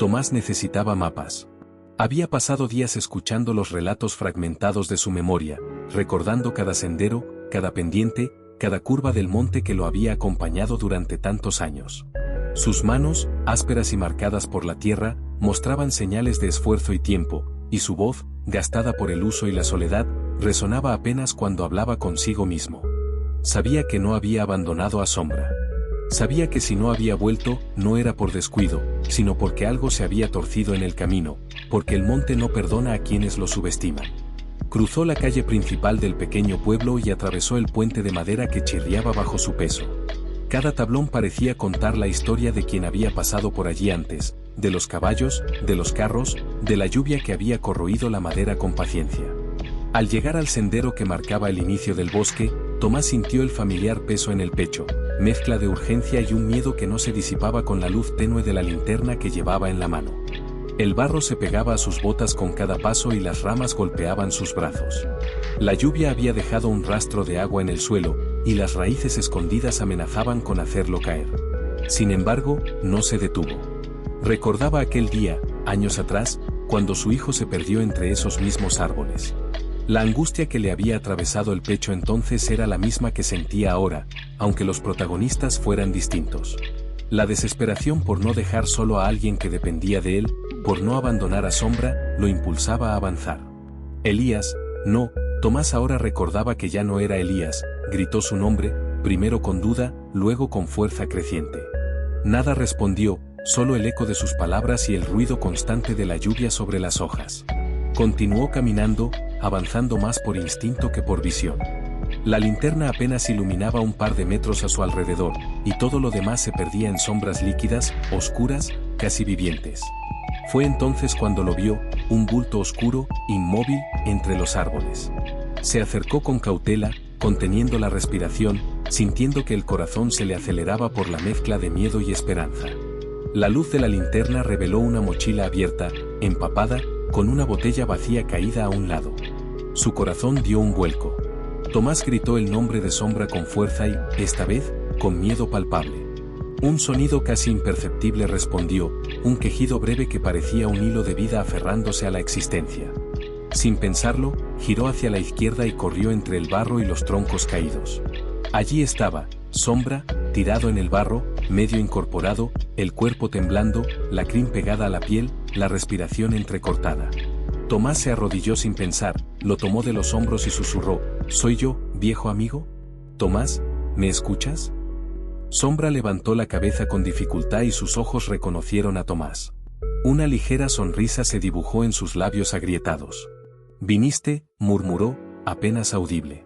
Tomás necesitaba mapas. Había pasado días escuchando los relatos fragmentados de su memoria, recordando cada sendero, cada pendiente, cada curva del monte que lo había acompañado durante tantos años. Sus manos, ásperas y marcadas por la tierra, mostraban señales de esfuerzo y tiempo, y su voz, gastada por el uso y la soledad, resonaba apenas cuando hablaba consigo mismo. Sabía que no había abandonado a Sombra. Sabía que si no había vuelto, no era por descuido, sino porque algo se había torcido en el camino, porque el monte no perdona a quienes lo subestiman. Cruzó la calle principal del pequeño pueblo y atravesó el puente de madera que chirriaba bajo su peso. Cada tablón parecía contar la historia de quien había pasado por allí antes, de los caballos, de los carros, de la lluvia que había corroído la madera con paciencia. Al llegar al sendero que marcaba el inicio del bosque, Tomás sintió el familiar peso en el pecho, mezcla de urgencia y un miedo que no se disipaba con la luz tenue de la linterna que llevaba en la mano. El barro se pegaba a sus botas con cada paso y las ramas golpeaban sus brazos. La lluvia había dejado un rastro de agua en el suelo, y las raíces escondidas amenazaban con hacerlo caer. Sin embargo, no se detuvo. Recordaba aquel día, años atrás, cuando su hijo se perdió entre esos mismos árboles. La angustia que le había atravesado el pecho entonces era la misma que sentía ahora, aunque los protagonistas fueran distintos. La desesperación por no dejar solo a alguien que dependía de él, por no abandonar a Sombra, lo impulsaba a avanzar. Elías, no, Tomás ahora recordaba que ya no era Elías, gritó su nombre, primero con duda, luego con fuerza creciente. Nada respondió, solo el eco de sus palabras y el ruido constante de la lluvia sobre las hojas. Continuó caminando, avanzando más por instinto que por visión. La linterna apenas iluminaba un par de metros a su alrededor, y todo lo demás se perdía en sombras líquidas, oscuras, casi vivientes. Fue entonces cuando lo vio, un bulto oscuro, inmóvil, entre los árboles. Se acercó con cautela, conteniendo la respiración, sintiendo que el corazón se le aceleraba por la mezcla de miedo y esperanza. La luz de la linterna reveló una mochila abierta, empapada, con una botella vacía caída a un lado. Su corazón dio un vuelco. Tomás gritó el nombre de Sombra con fuerza y, esta vez, con miedo palpable. Un sonido casi imperceptible respondió, un quejido breve que parecía un hilo de vida aferrándose a la existencia. Sin pensarlo, giró hacia la izquierda y corrió entre el barro y los troncos caídos. Allí estaba, Sombra, tirado en el barro, medio incorporado, el cuerpo temblando, la crin pegada a la piel, la respiración entrecortada. Tomás se arrodilló sin pensar, lo tomó de los hombros y susurró, ¿soy yo, viejo amigo? Tomás, ¿me escuchas? Sombra levantó la cabeza con dificultad y sus ojos reconocieron a Tomás. Una ligera sonrisa se dibujó en sus labios agrietados. «¿Viniste?», murmuró, apenas audible.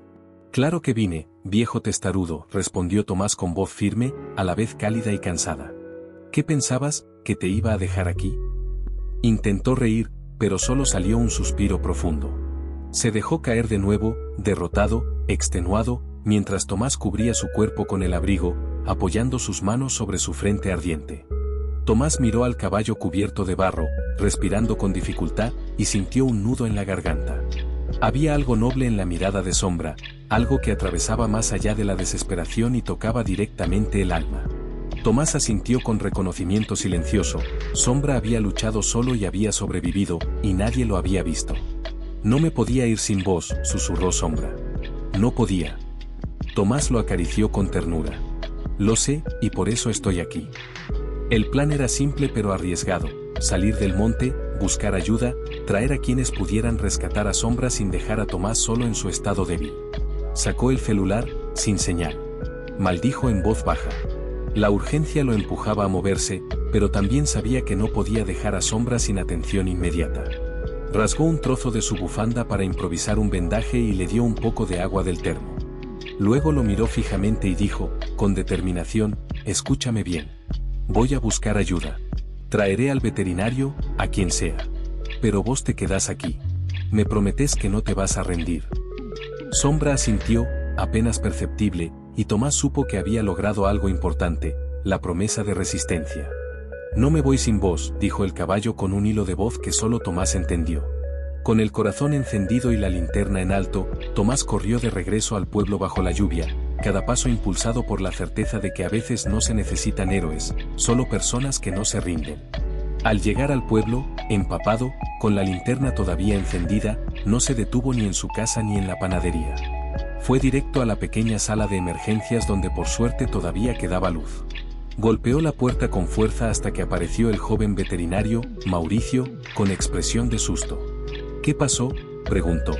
«Claro que vine, viejo testarudo», respondió Tomás con voz firme, a la vez cálida y cansada. «¿Qué pensabas, que te iba a dejar aquí?». Intentó reír, pero solo salió un suspiro profundo. Se dejó caer de nuevo, derrotado, extenuado, mientras Tomás cubría su cuerpo con el abrigo, apoyando sus manos sobre su frente ardiente. Tomás miró al caballo cubierto de barro, respirando con dificultad, y sintió un nudo en la garganta. Había algo noble en la mirada de Sombra, algo que atravesaba más allá de la desesperación y tocaba directamente el alma. Tomás asintió con reconocimiento silencioso, Sombra había luchado solo y había sobrevivido, y nadie lo había visto. «No me podía ir sin vos», susurró Sombra. «No podía». Tomás lo acarició con ternura. «Lo sé, y por eso estoy aquí». El plan era simple pero arriesgado, salir del monte, buscar ayuda, traer a quienes pudieran rescatar a Sombra sin dejar a Tomás solo en su estado débil. Sacó el celular, sin señal. Maldijo en voz baja. La urgencia lo empujaba a moverse, pero también sabía que no podía dejar a Sombra sin atención inmediata. Rasgó un trozo de su bufanda para improvisar un vendaje y le dio un poco de agua del termo. Luego lo miró fijamente y dijo, con determinación, «Escúchame bien. Voy a buscar ayuda. Traeré al veterinario, a quien sea. Pero vos te quedás aquí. Me prometés que no te vas a rendir». Sombra asintió, apenas perceptible, y Tomás supo que había logrado algo importante, la promesa de resistencia. «No me voy sin vos», dijo el caballo con un hilo de voz que solo Tomás entendió. Con el corazón encendido y la linterna en alto, Tomás corrió de regreso al pueblo bajo la lluvia, cada paso impulsado por la certeza de que a veces no se necesitan héroes, solo personas que no se rinden. Al llegar al pueblo, empapado, con la linterna todavía encendida, no se detuvo ni en su casa ni en la panadería. Fue directo a la pequeña sala de emergencias donde por suerte todavía quedaba luz. Golpeó la puerta con fuerza hasta que apareció el joven veterinario, Mauricio, con expresión de susto. ¿Qué pasó?, preguntó.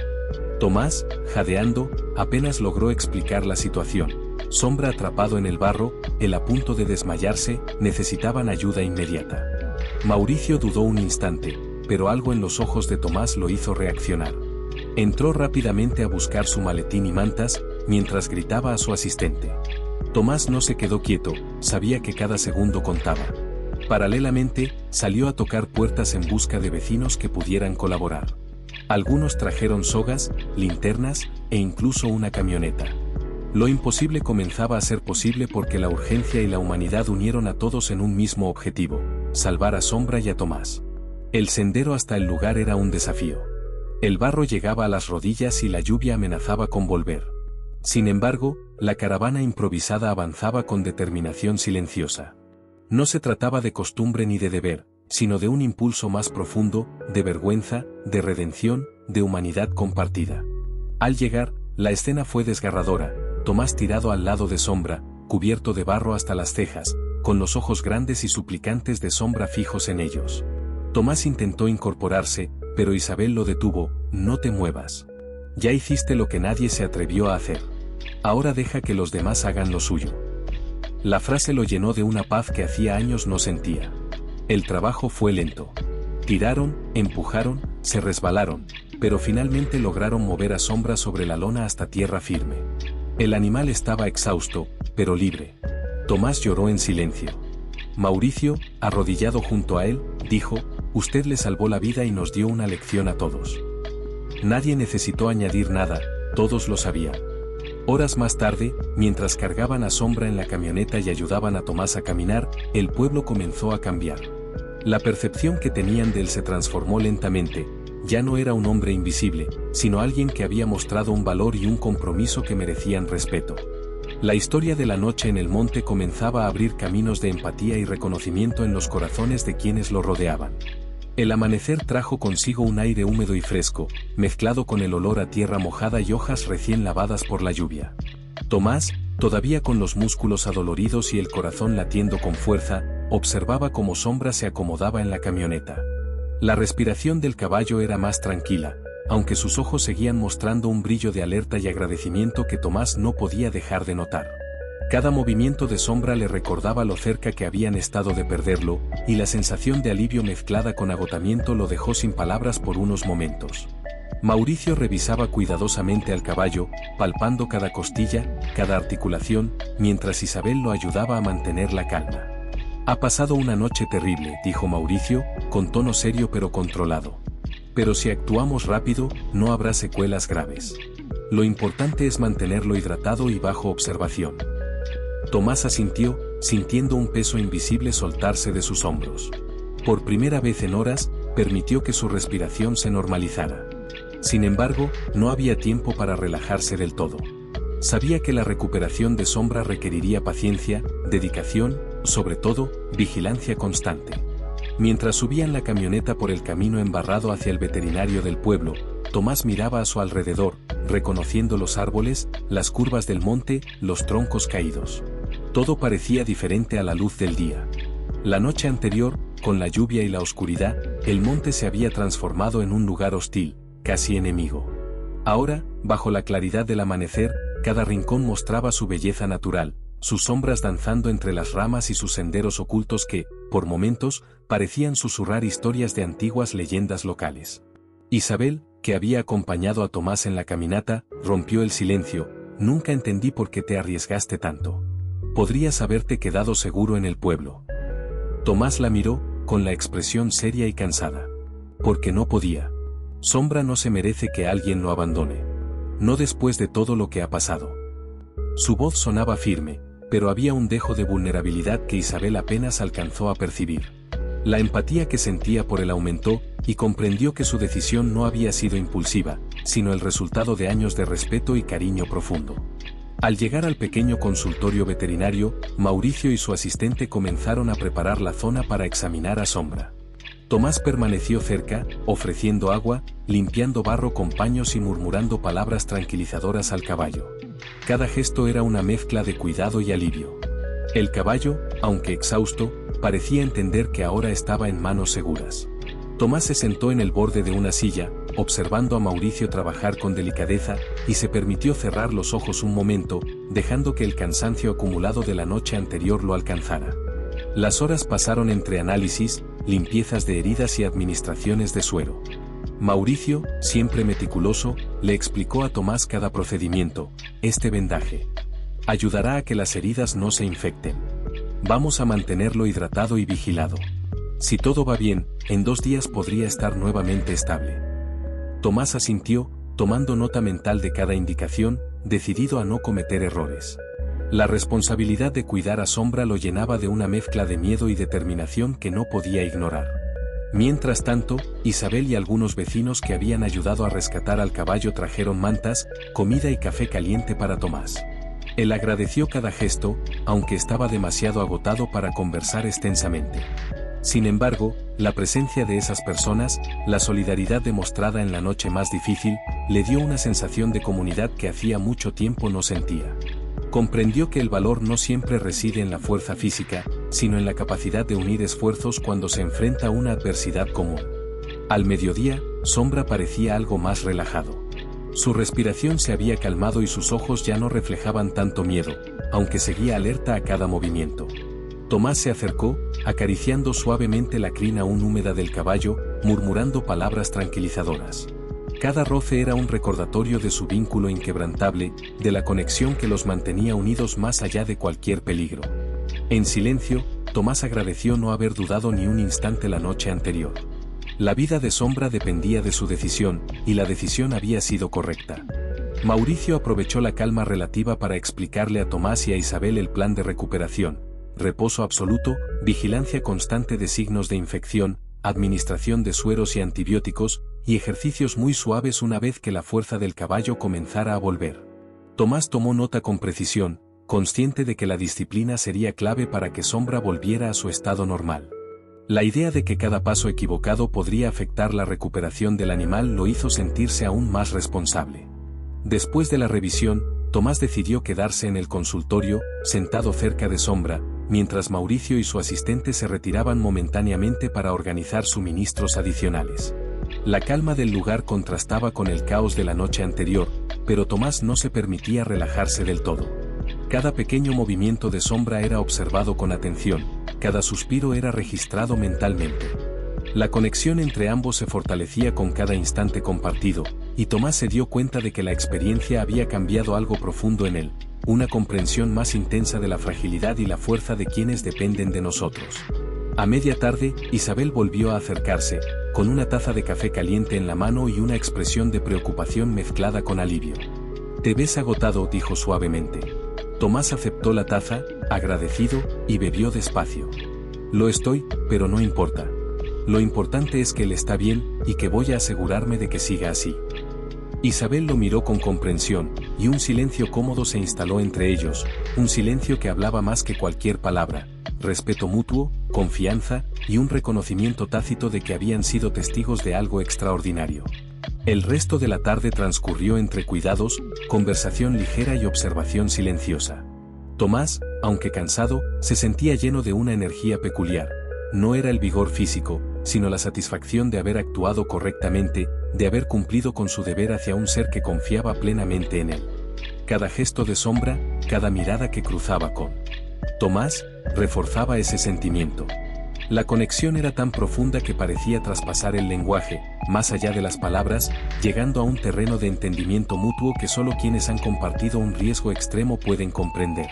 Tomás, jadeando, apenas logró explicar la situación. Sombra atrapado en el barro, él a punto de desmayarse, necesitaban ayuda inmediata. Mauricio dudó un instante, pero algo en los ojos de Tomás lo hizo reaccionar. Entró rápidamente a buscar su maletín y mantas, mientras gritaba a su asistente. Tomás no se quedó quieto, sabía que cada segundo contaba. Paralelamente, salió a tocar puertas en busca de vecinos que pudieran colaborar. Algunos trajeron sogas, linternas, e incluso una camioneta. Lo imposible comenzaba a ser posible porque la urgencia y la humanidad unieron a todos en un mismo objetivo: salvar a Sombra y a Tomás. El sendero hasta el lugar era un desafío. El barro llegaba a las rodillas y la lluvia amenazaba con volver. Sin embargo, la caravana improvisada avanzaba con determinación silenciosa. No se trataba de costumbre ni de deber, sino de un impulso más profundo, de vergüenza, de redención, de humanidad compartida. Al llegar, la escena fue desgarradora. Tomás tirado al lado de Sombra, cubierto de barro hasta las cejas, con los ojos grandes y suplicantes de Sombra fijos en ellos. Tomás intentó incorporarse, pero Isabel lo detuvo: no te muevas. Ya hiciste lo que nadie se atrevió a hacer. Ahora deja que los demás hagan lo suyo. La frase lo llenó de una paz que hacía años no sentía. El trabajo fue lento. Tiraron, empujaron, se resbalaron, pero finalmente lograron mover a Sombra sobre la lona hasta tierra firme. El animal estaba exhausto, pero libre. Tomás lloró en silencio. Mauricio, arrodillado junto a él, dijo: usted le salvó la vida y nos dio una lección a todos. Nadie necesitó añadir nada, todos lo sabían. Horas más tarde, mientras cargaban a Sombra en la camioneta y ayudaban a Tomás a caminar, el pueblo comenzó a cambiar. La percepción que tenían de él se transformó lentamente. Ya no era un hombre invisible, sino alguien que había mostrado un valor y un compromiso que merecían respeto. La historia de la noche en el monte comenzaba a abrir caminos de empatía y reconocimiento en los corazones de quienes lo rodeaban. El amanecer trajo consigo un aire húmedo y fresco, mezclado con el olor a tierra mojada y hojas recién lavadas por la lluvia. Tomás, todavía con los músculos adoloridos y el corazón latiendo con fuerza, observaba cómo Sombra se acomodaba en la camioneta. La respiración del caballo era más tranquila, aunque sus ojos seguían mostrando un brillo de alerta y agradecimiento que Tomás no podía dejar de notar. Cada movimiento de Sombra le recordaba lo cerca que habían estado de perderlo, y la sensación de alivio mezclada con agotamiento lo dejó sin palabras por unos momentos. Mauricio revisaba cuidadosamente al caballo, palpando cada costilla, cada articulación, mientras Isabel lo ayudaba a mantener la calma. Ha pasado una noche terrible, dijo Mauricio, con tono serio pero controlado. Pero si actuamos rápido, no habrá secuelas graves. Lo importante es mantenerlo hidratado y bajo observación. Tomás asintió, sintiendo un peso invisible soltarse de sus hombros. Por primera vez en horas, permitió que su respiración se normalizara. Sin embargo, no había tiempo para relajarse del todo. Sabía que la recuperación de Sombra requeriría paciencia, dedicación, sobre todo, vigilancia constante. Mientras subían la camioneta por el camino embarrado hacia el veterinario del pueblo, Tomás miraba a su alrededor, reconociendo los árboles, las curvas del monte, los troncos caídos. Todo parecía diferente a la luz del día. La noche anterior, con la lluvia y la oscuridad, el monte se había transformado en un lugar hostil, casi enemigo. Ahora, bajo la claridad del amanecer, cada rincón mostraba su belleza natural, sus sombras danzando entre las ramas y sus senderos ocultos que, por momentos, parecían susurrar historias de antiguas leyendas locales. Isabel, que había acompañado a Tomás en la caminata, rompió el silencio: nunca entendí por qué te arriesgaste tanto. Podrías haberte quedado seguro en el pueblo. Tomás la miró, con la expresión seria y cansada. Porque no podía. Sombra no se merece que alguien lo abandone. No después de todo lo que ha pasado. Su voz sonaba firme, pero había un dejo de vulnerabilidad que Isabel apenas alcanzó a percibir. La empatía que sentía por él aumentó, y comprendió que su decisión no había sido impulsiva, sino el resultado de años de respeto y cariño profundo. Al llegar al pequeño consultorio veterinario, Mauricio y su asistente comenzaron a preparar la zona para examinar a Sombra. Tomás permaneció cerca, ofreciendo agua, limpiando barro con paños y murmurando palabras tranquilizadoras al caballo. Cada gesto era una mezcla de cuidado y alivio. El caballo, aunque exhausto, parecía entender que ahora estaba en manos seguras. Tomás se sentó en el borde de una silla, observando a Mauricio trabajar con delicadeza, y se permitió cerrar los ojos un momento, dejando que el cansancio acumulado de la noche anterior lo alcanzara. Las horas pasaron entre análisis, limpiezas de heridas y administraciones de suero. Mauricio, siempre meticuloso, le explicó a Tomás cada procedimiento. Este vendaje ayudará a que las heridas no se infecten. Vamos a mantenerlo hidratado y vigilado. Si todo va bien, en 2 días podría estar nuevamente estable. Tomás asintió, tomando nota mental de cada indicación, decidido a no cometer errores. La responsabilidad de cuidar a Sombra lo llenaba de una mezcla de miedo y determinación que no podía ignorar. Mientras tanto, Isabel y algunos vecinos que habían ayudado a rescatar al caballo trajeron mantas, comida y café caliente para Tomás. Él agradeció cada gesto, aunque estaba demasiado agotado para conversar extensamente. Sin embargo, la presencia de esas personas, la solidaridad demostrada en la noche más difícil, le dio una sensación de comunidad que hacía mucho tiempo no sentía. Comprendió que el valor no siempre reside en la fuerza física, sino en la capacidad de unir esfuerzos cuando se enfrenta a una adversidad común. Al mediodía, Sombra parecía algo más relajado. Su respiración se había calmado y sus ojos ya no reflejaban tanto miedo, aunque seguía alerta a cada movimiento. Tomás se acercó, acariciando suavemente la crina aún húmeda del caballo, murmurando palabras tranquilizadoras. Cada roce era un recordatorio de su vínculo inquebrantable, de la conexión que los mantenía unidos más allá de cualquier peligro. En silencio, Tomás agradeció no haber dudado ni un instante la noche anterior. La vida de Sombra dependía de su decisión, y la decisión había sido correcta. Mauricio aprovechó la calma relativa para explicarle a Tomás y a Isabel el plan de recuperación: reposo absoluto, vigilancia constante de signos de infección, administración de sueros y antibióticos, y ejercicios muy suaves una vez que la fuerza del caballo comenzara a volver. Tomás tomó nota con precisión, consciente de que la disciplina sería clave para que Sombra volviera a su estado normal. La idea de que cada paso equivocado podría afectar la recuperación del animal lo hizo sentirse aún más responsable. Después de la revisión, Tomás decidió quedarse en el consultorio, sentado cerca de Sombra, mientras Mauricio y su asistente se retiraban momentáneamente para organizar suministros adicionales. La calma del lugar contrastaba con el caos de la noche anterior, pero Tomás no se permitía relajarse del todo. Cada pequeño movimiento de Sombra era observado con atención, cada suspiro era registrado mentalmente. La conexión entre ambos se fortalecía con cada instante compartido, y Tomás se dio cuenta de que la experiencia había cambiado algo profundo en él, una comprensión más intensa de la fragilidad y la fuerza de quienes dependen de nosotros. A media tarde, Isabel volvió a acercarse, con una taza de café caliente en la mano y una expresión de preocupación mezclada con alivio. «Te ves agotado», dijo suavemente. Tomás aceptó la taza, agradecido, y bebió despacio. «Lo estoy, pero no importa. Lo importante es que él está bien, y que voy a asegurarme de que siga así». Isabel lo miró con comprensión, y un silencio cómodo se instaló entre ellos, un silencio que hablaba más que cualquier palabra: respeto mutuo, confianza, y un reconocimiento tácito de que habían sido testigos de algo extraordinario. El resto de la tarde transcurrió entre cuidados, conversación ligera y observación silenciosa. Tomás, aunque cansado, se sentía lleno de una energía peculiar. No era el vigor físico, sino la satisfacción de haber actuado correctamente, de haber cumplido con su deber hacia un ser que confiaba plenamente en él. Cada gesto de Sombra, cada mirada que cruzaba con Tomás, reforzaba ese sentimiento. La conexión era tan profunda que parecía traspasar el lenguaje, más allá de las palabras, llegando a un terreno de entendimiento mutuo que solo quienes han compartido un riesgo extremo pueden comprender.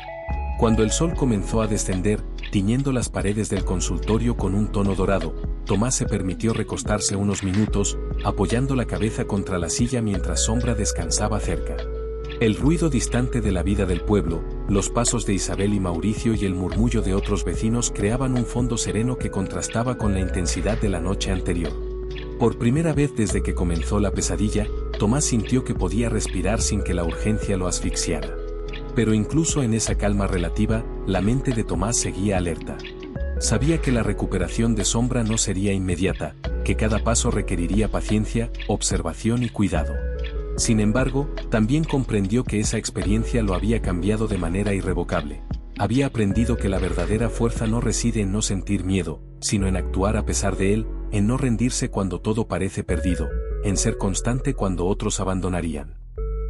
Cuando el sol comenzó a descender, tiñendo las paredes del consultorio con un tono dorado, Tomás se permitió recostarse unos minutos, apoyando la cabeza contra la silla mientras Sombra descansaba cerca. El ruido distante de la vida del pueblo, los pasos de Isabel y Mauricio y el murmullo de otros vecinos creaban un fondo sereno que contrastaba con la intensidad de la noche anterior. Por primera vez desde que comenzó la pesadilla, Tomás sintió que podía respirar sin que la urgencia lo asfixiara. Pero incluso en esa calma relativa, la mente de Tomás seguía alerta. Sabía que la recuperación de Sombra no sería inmediata, que cada paso requeriría paciencia, observación y cuidado. Sin embargo, también comprendió que esa experiencia lo había cambiado de manera irrevocable. Había aprendido que la verdadera fuerza no reside en no sentir miedo, sino en actuar a pesar de él, en no rendirse cuando todo parece perdido, en ser constante cuando otros abandonarían.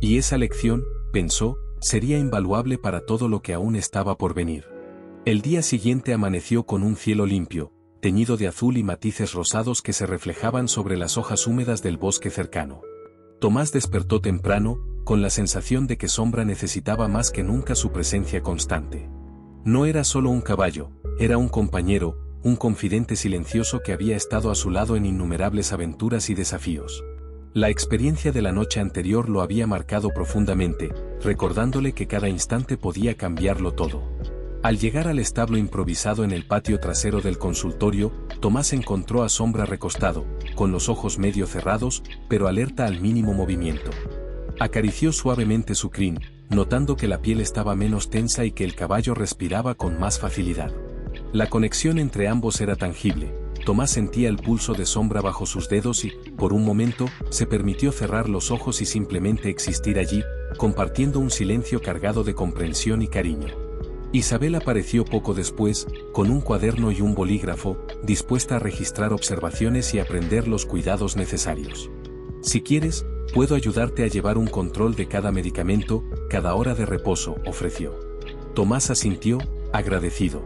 Y esa lección, pensó, sería invaluable para todo lo que aún estaba por venir. El día siguiente amaneció con un cielo limpio, teñido de azul y matices rosados que se reflejaban sobre las hojas húmedas del bosque cercano. Tomás despertó temprano, con la sensación de que Sombra necesitaba más que nunca su presencia constante. No era solo un caballo, era un compañero, un confidente silencioso que había estado a su lado en innumerables aventuras y desafíos. La experiencia de la noche anterior lo había marcado profundamente, recordándole que cada instante podía cambiarlo todo. Al llegar al establo improvisado en el patio trasero del consultorio, Tomás encontró a Sombra recostado, con los ojos medio cerrados, pero alerta al mínimo movimiento. Acarició suavemente su crin, notando que la piel estaba menos tensa y que el caballo respiraba con más facilidad. La conexión entre ambos era tangible. Tomás sentía el pulso de Sombra bajo sus dedos y, por un momento, se permitió cerrar los ojos y simplemente existir allí, compartiendo un silencio cargado de comprensión y cariño. Isabel apareció poco después, con un cuaderno y un bolígrafo, dispuesta a registrar observaciones y aprender los cuidados necesarios. Si quieres, puedo ayudarte a llevar un control de cada medicamento, cada hora de reposo, ofreció. Tomás asintió, agradecido.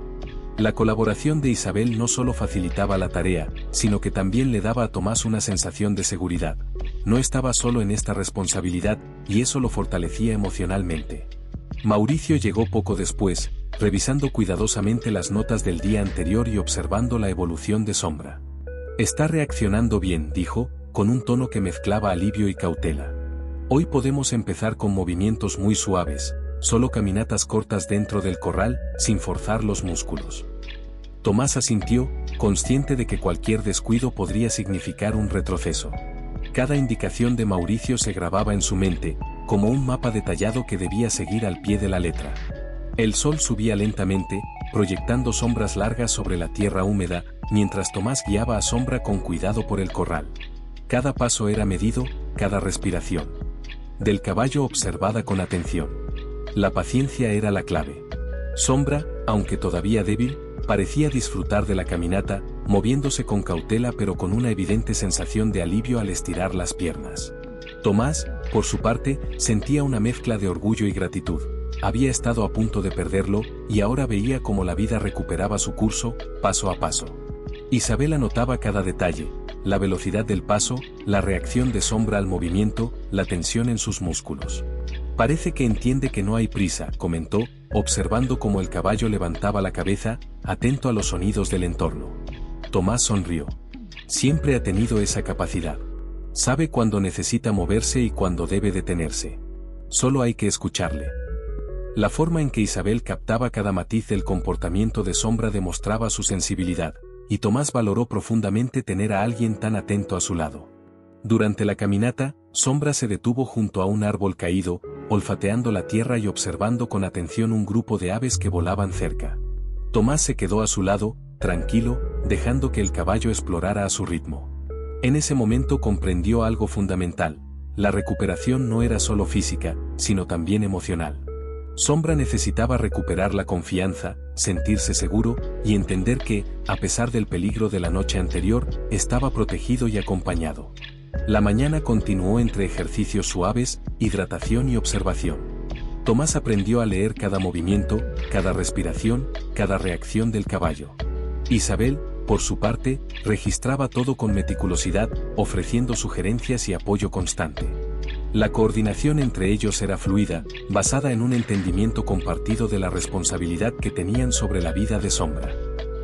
La colaboración de Isabel no solo facilitaba la tarea, sino que también le daba a Tomás una sensación de seguridad. No estaba solo en esta responsabilidad, y eso lo fortalecía emocionalmente. Mauricio llegó poco después, revisando cuidadosamente las notas del día anterior y observando la evolución de Sombra. Está reaccionando bien, dijo, con un tono que mezclaba alivio y cautela. Hoy podemos empezar con movimientos muy suaves, solo caminatas cortas dentro del corral, sin forzar los músculos. Tomás asintió, consciente de que cualquier descuido podría significar un retroceso. Cada indicación de Mauricio se grababa en su mente, como un mapa detallado que debía seguir al pie de la letra. El sol subía lentamente, proyectando sombras largas sobre la tierra húmeda, mientras Tomás guiaba a Sombra con cuidado por el corral. Cada paso era medido, cada respiración del caballo observada con atención. La paciencia era la clave. Sombra, aunque todavía débil, parecía disfrutar de la caminata, moviéndose con cautela pero con una evidente sensación de alivio al estirar las piernas. Tomás, por su parte, sentía una mezcla de orgullo y gratitud. Había estado a punto de perderlo, y ahora veía cómo la vida recuperaba su curso, paso a paso. Isabel anotaba cada detalle, la velocidad del paso, la reacción de Sombra al movimiento, la tensión en sus músculos. Parece que entiende que no hay prisa, comentó, observando cómo el caballo levantaba la cabeza, atento a los sonidos del entorno. Tomás sonrió. Siempre ha tenido esa capacidad. Sabe cuándo necesita moverse y cuándo debe detenerse. Solo hay que escucharle. La forma en que Isabel captaba cada matiz del comportamiento de Sombra demostraba su sensibilidad, y Tomás valoró profundamente tener a alguien tan atento a su lado. Durante la caminata, Sombra se detuvo junto a un árbol caído, olfateando la tierra y observando con atención un grupo de aves que volaban cerca. Tomás se quedó a su lado, tranquilo, dejando que el caballo explorara a su ritmo. En ese momento comprendió algo fundamental: la recuperación no era solo física, sino también emocional. Sombra necesitaba recuperar la confianza, sentirse seguro, y entender que, a pesar del peligro de la noche anterior, estaba protegido y acompañado. La mañana continuó entre ejercicios suaves, hidratación y observación. Tomás aprendió a leer cada movimiento, cada respiración, cada reacción del caballo. Isabel, por su parte, registraba todo con meticulosidad, ofreciendo sugerencias y apoyo constante. La coordinación entre ellos era fluida, basada en un entendimiento compartido de la responsabilidad que tenían sobre la vida de Sombra.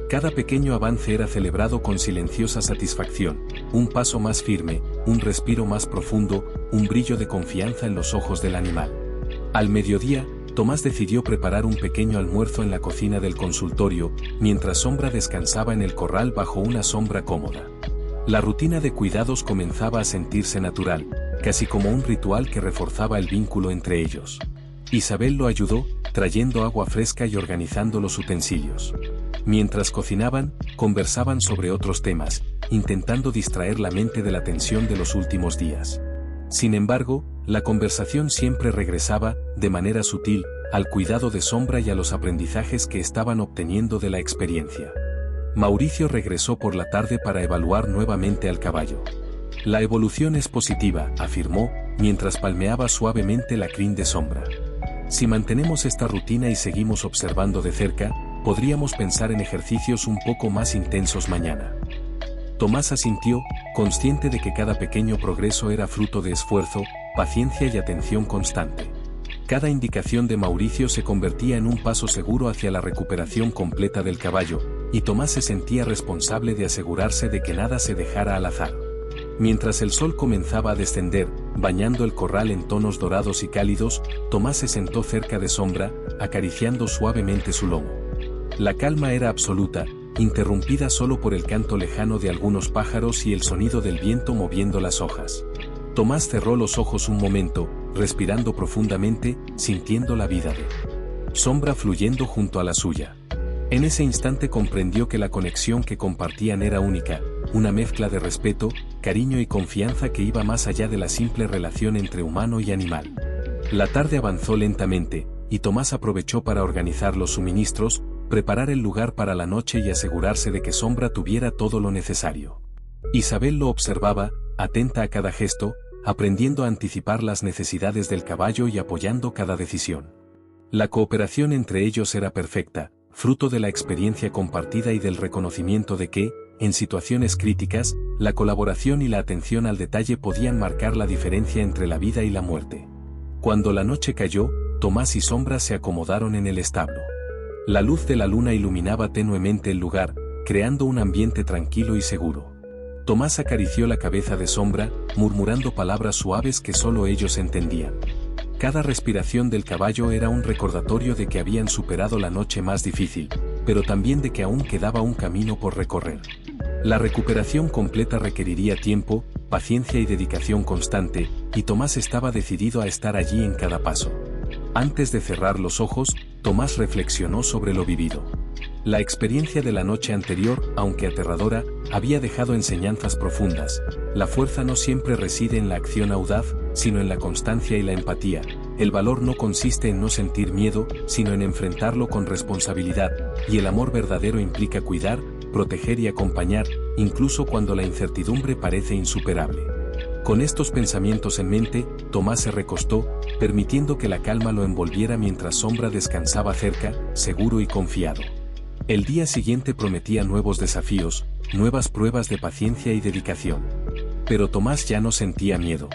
Cada pequeño avance era celebrado con silenciosa satisfacción, un paso más firme, un respiro más profundo, un brillo de confianza en los ojos del animal. Al mediodía, Tomás decidió preparar un pequeño almuerzo en la cocina del consultorio, mientras Sombra descansaba en el corral bajo una sombra cómoda. La rutina de cuidados comenzaba a sentirse natural, casi como un ritual que reforzaba el vínculo entre ellos. Isabel lo ayudó, trayendo agua fresca y organizando los utensilios. Mientras cocinaban, conversaban sobre otros temas, intentando distraer la mente de la tensión de los últimos días. Sin embargo, la conversación siempre regresaba, de manera sutil, al cuidado de Sombra y a los aprendizajes que estaban obteniendo de la experiencia. Mauricio regresó por la tarde para evaluar nuevamente al caballo. La evolución es positiva, afirmó, mientras palmeaba suavemente la crin de Sombra. Si mantenemos esta rutina y seguimos observando de cerca, podríamos pensar en ejercicios un poco más intensos mañana. Tomás asintió, consciente de que cada pequeño progreso era fruto de esfuerzo, paciencia y atención constante. Cada indicación de Mauricio se convertía en un paso seguro hacia la recuperación completa del caballo, y Tomás se sentía responsable de asegurarse de que nada se dejara al azar. Mientras el sol comenzaba a descender, bañando el corral en tonos dorados y cálidos, Tomás se sentó cerca de Sombra, acariciando suavemente su lomo. La calma era absoluta, interrumpida solo por el canto lejano de algunos pájaros y el sonido del viento moviendo las hojas. Tomás cerró los ojos un momento, respirando profundamente, sintiendo la vida de Sombra fluyendo junto a la suya. En ese instante comprendió que la conexión que compartían era única, una mezcla de respeto, cariño y confianza que iba más allá de la simple relación entre humano y animal. La tarde avanzó lentamente, y Tomás aprovechó para organizar los suministros, preparar el lugar para la noche y asegurarse de que Sombra tuviera todo lo necesario. Isabel lo observaba, atenta a cada gesto, aprendiendo a anticipar las necesidades del caballo y apoyando cada decisión. La cooperación entre ellos era perfecta, fruto de la experiencia compartida y del reconocimiento de que, en situaciones críticas, la colaboración y la atención al detalle podían marcar la diferencia entre la vida y la muerte. Cuando la noche cayó, Tomás y Sombra se acomodaron en el establo. La luz de la luna iluminaba tenuemente el lugar, creando un ambiente tranquilo y seguro. Tomás acarició la cabeza de Sombra, murmurando palabras suaves que solo ellos entendían. Cada respiración del caballo era un recordatorio de que habían superado la noche más difícil, pero también de que aún quedaba un camino por recorrer. La recuperación completa requeriría tiempo, paciencia y dedicación constante, y Tomás estaba decidido a estar allí en cada paso. Antes de cerrar los ojos, Tomás reflexionó sobre lo vivido. La experiencia de la noche anterior, aunque aterradora, había dejado enseñanzas profundas. La fuerza no siempre reside en la acción audaz, sino en la constancia y la empatía. El valor no consiste en no sentir miedo, sino en enfrentarlo con responsabilidad, y el amor verdadero implica cuidar, proteger y acompañar, incluso cuando la incertidumbre parece insuperable. Con estos pensamientos en mente, Tomás se recostó, permitiendo que la calma lo envolviera mientras Sombra descansaba cerca, seguro y confiado. El día siguiente prometía nuevos desafíos, nuevas pruebas de paciencia y dedicación. Pero Tomás ya no sentía miedo.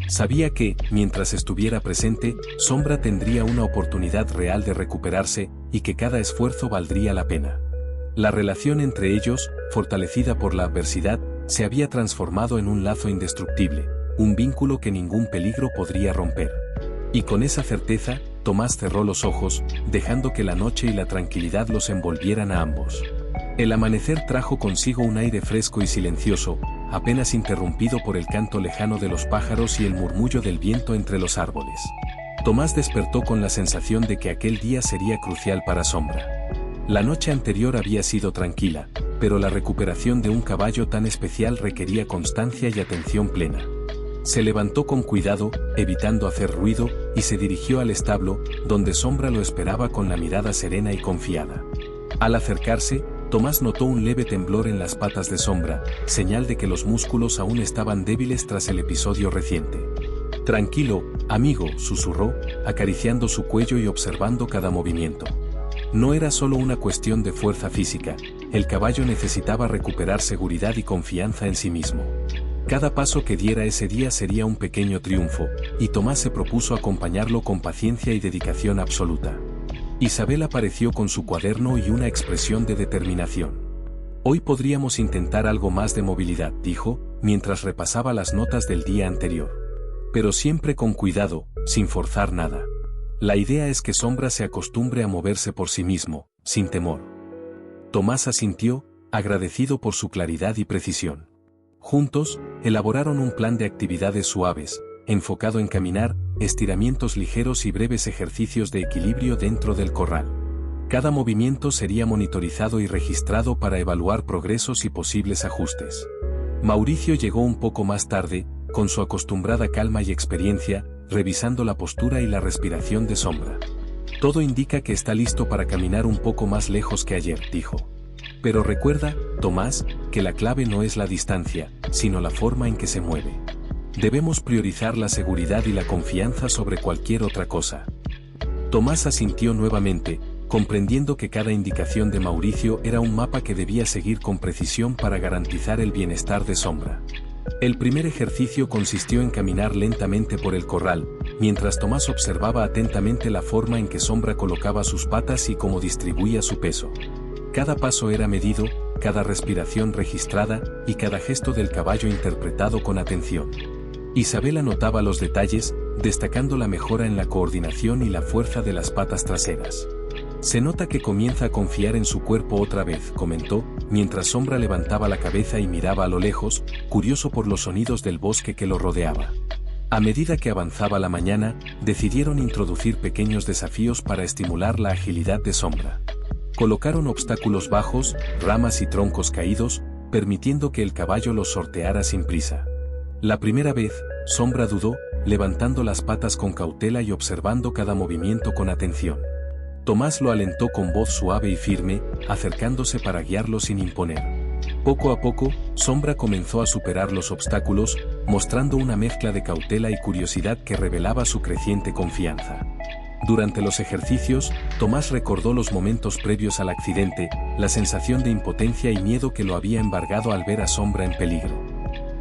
Sabía que, mientras estuviera presente, Sombra tendría una oportunidad real de recuperarse, y que cada esfuerzo valdría la pena. La relación entre ellos, fortalecida por la adversidad, se había transformado en un lazo indestructible, un vínculo que ningún peligro podría romper. Y con esa certeza, Tomás cerró los ojos, dejando que la noche y la tranquilidad los envolvieran a ambos. El amanecer trajo consigo un aire fresco y silencioso, apenas interrumpido por el canto lejano de los pájaros y el murmullo del viento entre los árboles. Tomás despertó con la sensación de que aquel día sería crucial para Sombra. La noche anterior había sido tranquila, pero la recuperación de un caballo tan especial requería constancia y atención plena. Se levantó con cuidado, evitando hacer ruido, y se dirigió al establo, donde Sombra lo esperaba con la mirada serena y confiada. Al acercarse, Tomás notó un leve temblor en las patas de Sombra, señal de que los músculos aún estaban débiles tras el episodio reciente. «Tranquilo, amigo», susurró, acariciando su cuello y observando cada movimiento. No era solo una cuestión de fuerza física, el caballo necesitaba recuperar seguridad y confianza en sí mismo. Cada paso que diera ese día sería un pequeño triunfo, y Tomás se propuso acompañarlo con paciencia y dedicación absoluta. Isabel apareció con su cuaderno y una expresión de determinación. «Hoy podríamos intentar algo más de movilidad», dijo, mientras repasaba las notas del día anterior. «Pero siempre con cuidado, sin forzar nada. La idea es que Sombra se acostumbre a moverse por sí mismo, sin temor». Tomás asintió, agradecido por su claridad y precisión. Juntos, elaboraron un plan de actividades suaves, enfocado en caminar, estiramientos ligeros y breves ejercicios de equilibrio dentro del corral. Cada movimiento sería monitorizado y registrado para evaluar progresos y posibles ajustes. Mauricio llegó un poco más tarde, con su acostumbrada calma y experiencia, revisando la postura y la respiración de Sombra. Todo indica que está listo para caminar un poco más lejos que ayer, dijo. Pero recuerda, Tomás, que la clave no es la distancia, sino la forma en que se mueve. Debemos priorizar la seguridad y la confianza sobre cualquier otra cosa. Tomás asintió nuevamente, comprendiendo que cada indicación de Mauricio era un mapa que debía seguir con precisión para garantizar el bienestar de Sombra. El primer ejercicio consistió en caminar lentamente por el corral, mientras Tomás observaba atentamente la forma en que Sombra colocaba sus patas y cómo distribuía su peso. Cada paso era medido, cada respiración registrada y cada gesto del caballo interpretado con atención. Isabel anotaba los detalles, destacando la mejora en la coordinación y la fuerza de las patas traseras. Se nota que comienza a confiar en su cuerpo otra vez, comentó, mientras Sombra levantaba la cabeza y miraba a lo lejos, curioso por los sonidos del bosque que lo rodeaba. A medida que avanzaba la mañana, decidieron introducir pequeños desafíos para estimular la agilidad de Sombra. Colocaron obstáculos bajos, ramas y troncos caídos, permitiendo que el caballo los sorteara sin prisa. La primera vez, Sombra dudó, levantando las patas con cautela y observando cada movimiento con atención. Tomás lo alentó con voz suave y firme, acercándose para guiarlo sin imponer. Poco a poco, Sombra comenzó a superar los obstáculos, mostrando una mezcla de cautela y curiosidad que revelaba su creciente confianza. Durante los ejercicios, Tomás recordó los momentos previos al accidente, la sensación de impotencia y miedo que lo había embargado al ver a Sombra en peligro.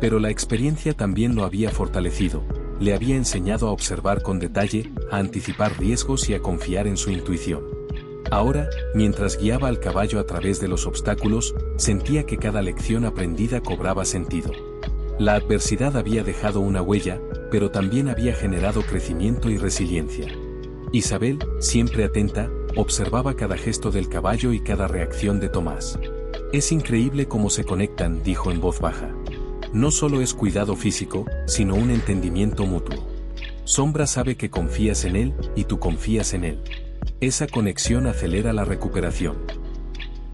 Pero la experiencia también lo había fortalecido. Le había enseñado a observar con detalle, a anticipar riesgos y a confiar en su intuición. Ahora, mientras guiaba al caballo a través de los obstáculos, sentía que cada lección aprendida cobraba sentido. La adversidad había dejado una huella, pero también había generado crecimiento y resiliencia. Isabel, siempre atenta, observaba cada gesto del caballo y cada reacción de Tomás. «Es increíble cómo se conectan», dijo en voz baja. «No solo es cuidado físico, sino un entendimiento mutuo. Sombra sabe que confías en él, y tú confías en él. Esa conexión acelera la recuperación».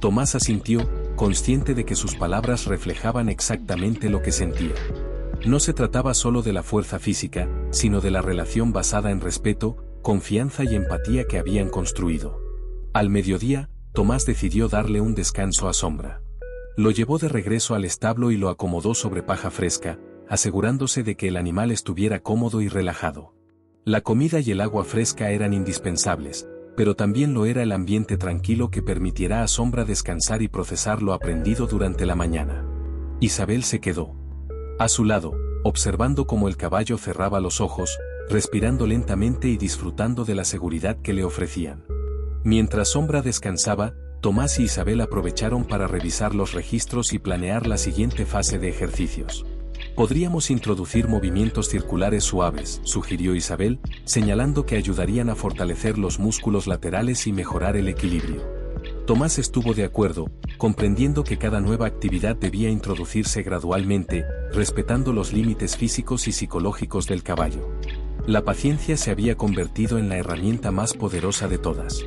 Tomás asintió, consciente de que sus palabras reflejaban exactamente lo que sentía. No se trataba solo de la fuerza física, sino de la relación basada en respeto, confianza y empatía que habían construido. Al mediodía, Tomás decidió darle un descanso a Sombra. Lo llevó de regreso al establo y lo acomodó sobre paja fresca, asegurándose de que el animal estuviera cómodo y relajado. La comida y el agua fresca eran indispensables, pero también lo era el ambiente tranquilo que permitiera a Sombra descansar y procesar lo aprendido durante la mañana. Isabel se quedó a su lado, observando cómo el caballo cerraba los ojos, respirando lentamente y disfrutando de la seguridad que le ofrecían. Mientras Sombra descansaba, Tomás y Isabel aprovecharon para revisar los registros y planear la siguiente fase de ejercicios. «Podríamos introducir movimientos circulares suaves», sugirió Isabel, señalando que ayudarían a fortalecer los músculos laterales y mejorar el equilibrio. Tomás estuvo de acuerdo, comprendiendo que cada nueva actividad debía introducirse gradualmente, respetando los límites físicos y psicológicos del caballo. La paciencia se había convertido en la herramienta más poderosa de todas.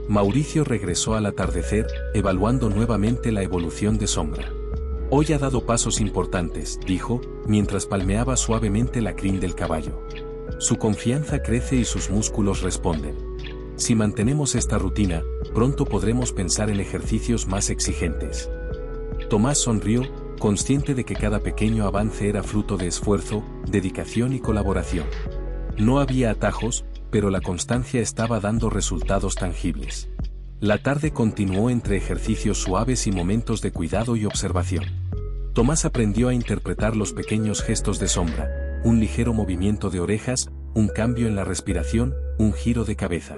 Mauricio regresó al atardecer, evaluando nuevamente la evolución de Sombra. «Hoy ha dado pasos importantes», dijo, mientras palmeaba suavemente la crin del caballo. «Su confianza crece y sus músculos responden. Si mantenemos esta rutina, pronto podremos pensar en ejercicios más exigentes». Tomás sonrió, consciente de que cada pequeño avance era fruto de esfuerzo, dedicación y colaboración. No había atajos, pero la constancia estaba dando resultados tangibles. La tarde continuó entre ejercicios suaves y momentos de cuidado y observación. Tomás aprendió a interpretar los pequeños gestos de Sombra, un ligero movimiento de orejas, un cambio en la respiración, un giro de cabeza.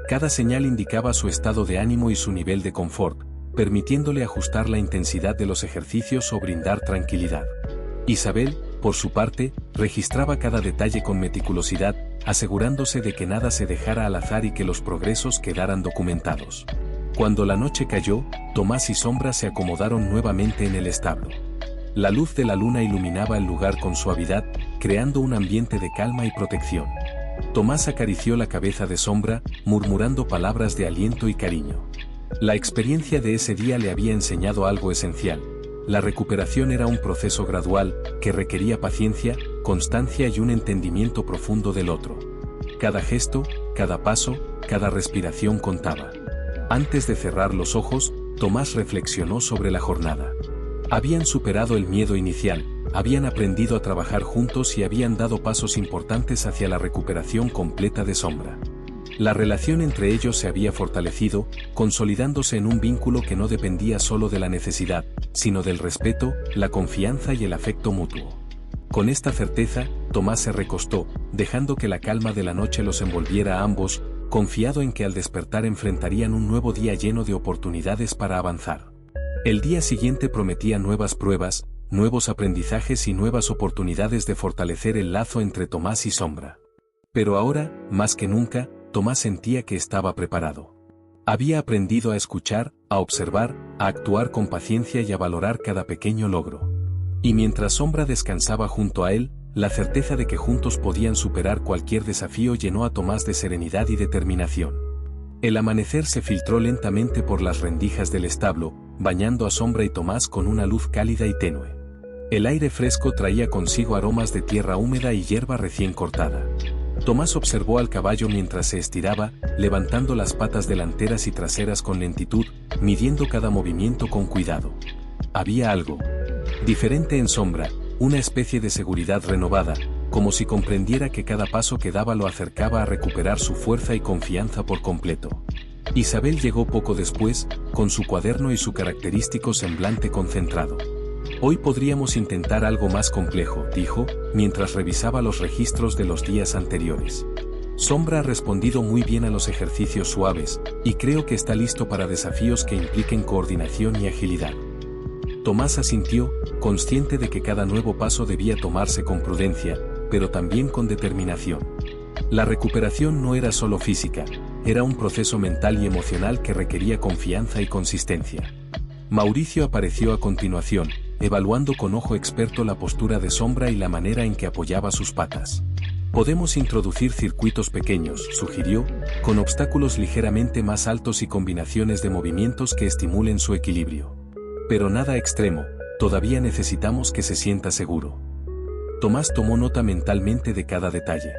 Cada señal indicaba su estado de ánimo y su nivel de confort, permitiéndole ajustar la intensidad de los ejercicios o brindar tranquilidad. Isabel, por su parte, registraba cada detalle con meticulosidad, asegurándose de que nada se dejara al azar y que los progresos quedaran documentados. Cuando la noche cayó, Tomás y Sombra se acomodaron nuevamente en el establo. La luz de la luna iluminaba el lugar con suavidad, creando un ambiente de calma y protección. Tomás acarició la cabeza de Sombra, murmurando palabras de aliento y cariño. La experiencia de ese día le había enseñado algo esencial. La recuperación era un proceso gradual, que requería paciencia, constancia y un entendimiento profundo del otro. Cada gesto, cada paso, cada respiración contaba. Antes de cerrar los ojos, Tomás reflexionó sobre la jornada. Habían superado el miedo inicial, habían aprendido a trabajar juntos y habían dado pasos importantes hacia la recuperación completa de Sombra. La relación entre ellos se había fortalecido, consolidándose en un vínculo que no dependía solo de la necesidad, sino del respeto, la confianza y el afecto mutuo. Con esta certeza, Tomás se recostó, dejando que la calma de la noche los envolviera a ambos, confiado en que al despertar enfrentarían un nuevo día lleno de oportunidades para avanzar. El día siguiente prometía nuevas pruebas, nuevos aprendizajes y nuevas oportunidades de fortalecer el lazo entre Tomás y Sombra. Pero ahora, más que nunca, Tomás sentía que estaba preparado. Había aprendido a escuchar, a observar, a actuar con paciencia y a valorar cada pequeño logro. Y mientras Sombra descansaba junto a él, la certeza de que juntos podían superar cualquier desafío llenó a Tomás de serenidad y determinación. El amanecer se filtró lentamente por las rendijas del establo, bañando a Sombra y Tomás con una luz cálida y tenue. El aire fresco traía consigo aromas de tierra húmeda y hierba recién cortada. Tomás observó al caballo mientras se estiraba, levantando las patas delanteras y traseras con lentitud, midiendo cada movimiento con cuidado. Había algo diferente en Sombra, una especie de seguridad renovada, como si comprendiera que cada paso que daba lo acercaba a recuperar su fuerza y confianza por completo. Isabel llegó poco después, con su cuaderno y su característico semblante concentrado. Hoy podríamos intentar algo más complejo, dijo, mientras revisaba los registros de los días anteriores. Sombra ha respondido muy bien a los ejercicios suaves, y creo que está listo para desafíos que impliquen coordinación y agilidad. Tomás asintió, consciente de que cada nuevo paso debía tomarse con prudencia, pero también con determinación. La recuperación no era solo física, era un proceso mental y emocional que requería confianza y consistencia. Mauricio apareció a continuación, evaluando con ojo experto la postura de Sombra y la manera en que apoyaba sus patas. Podemos introducir circuitos pequeños, sugirió, con obstáculos ligeramente más altos y combinaciones de movimientos que estimulen su equilibrio. Pero nada extremo, todavía necesitamos que se sienta seguro. Tomás tomó nota mentalmente de cada detalle.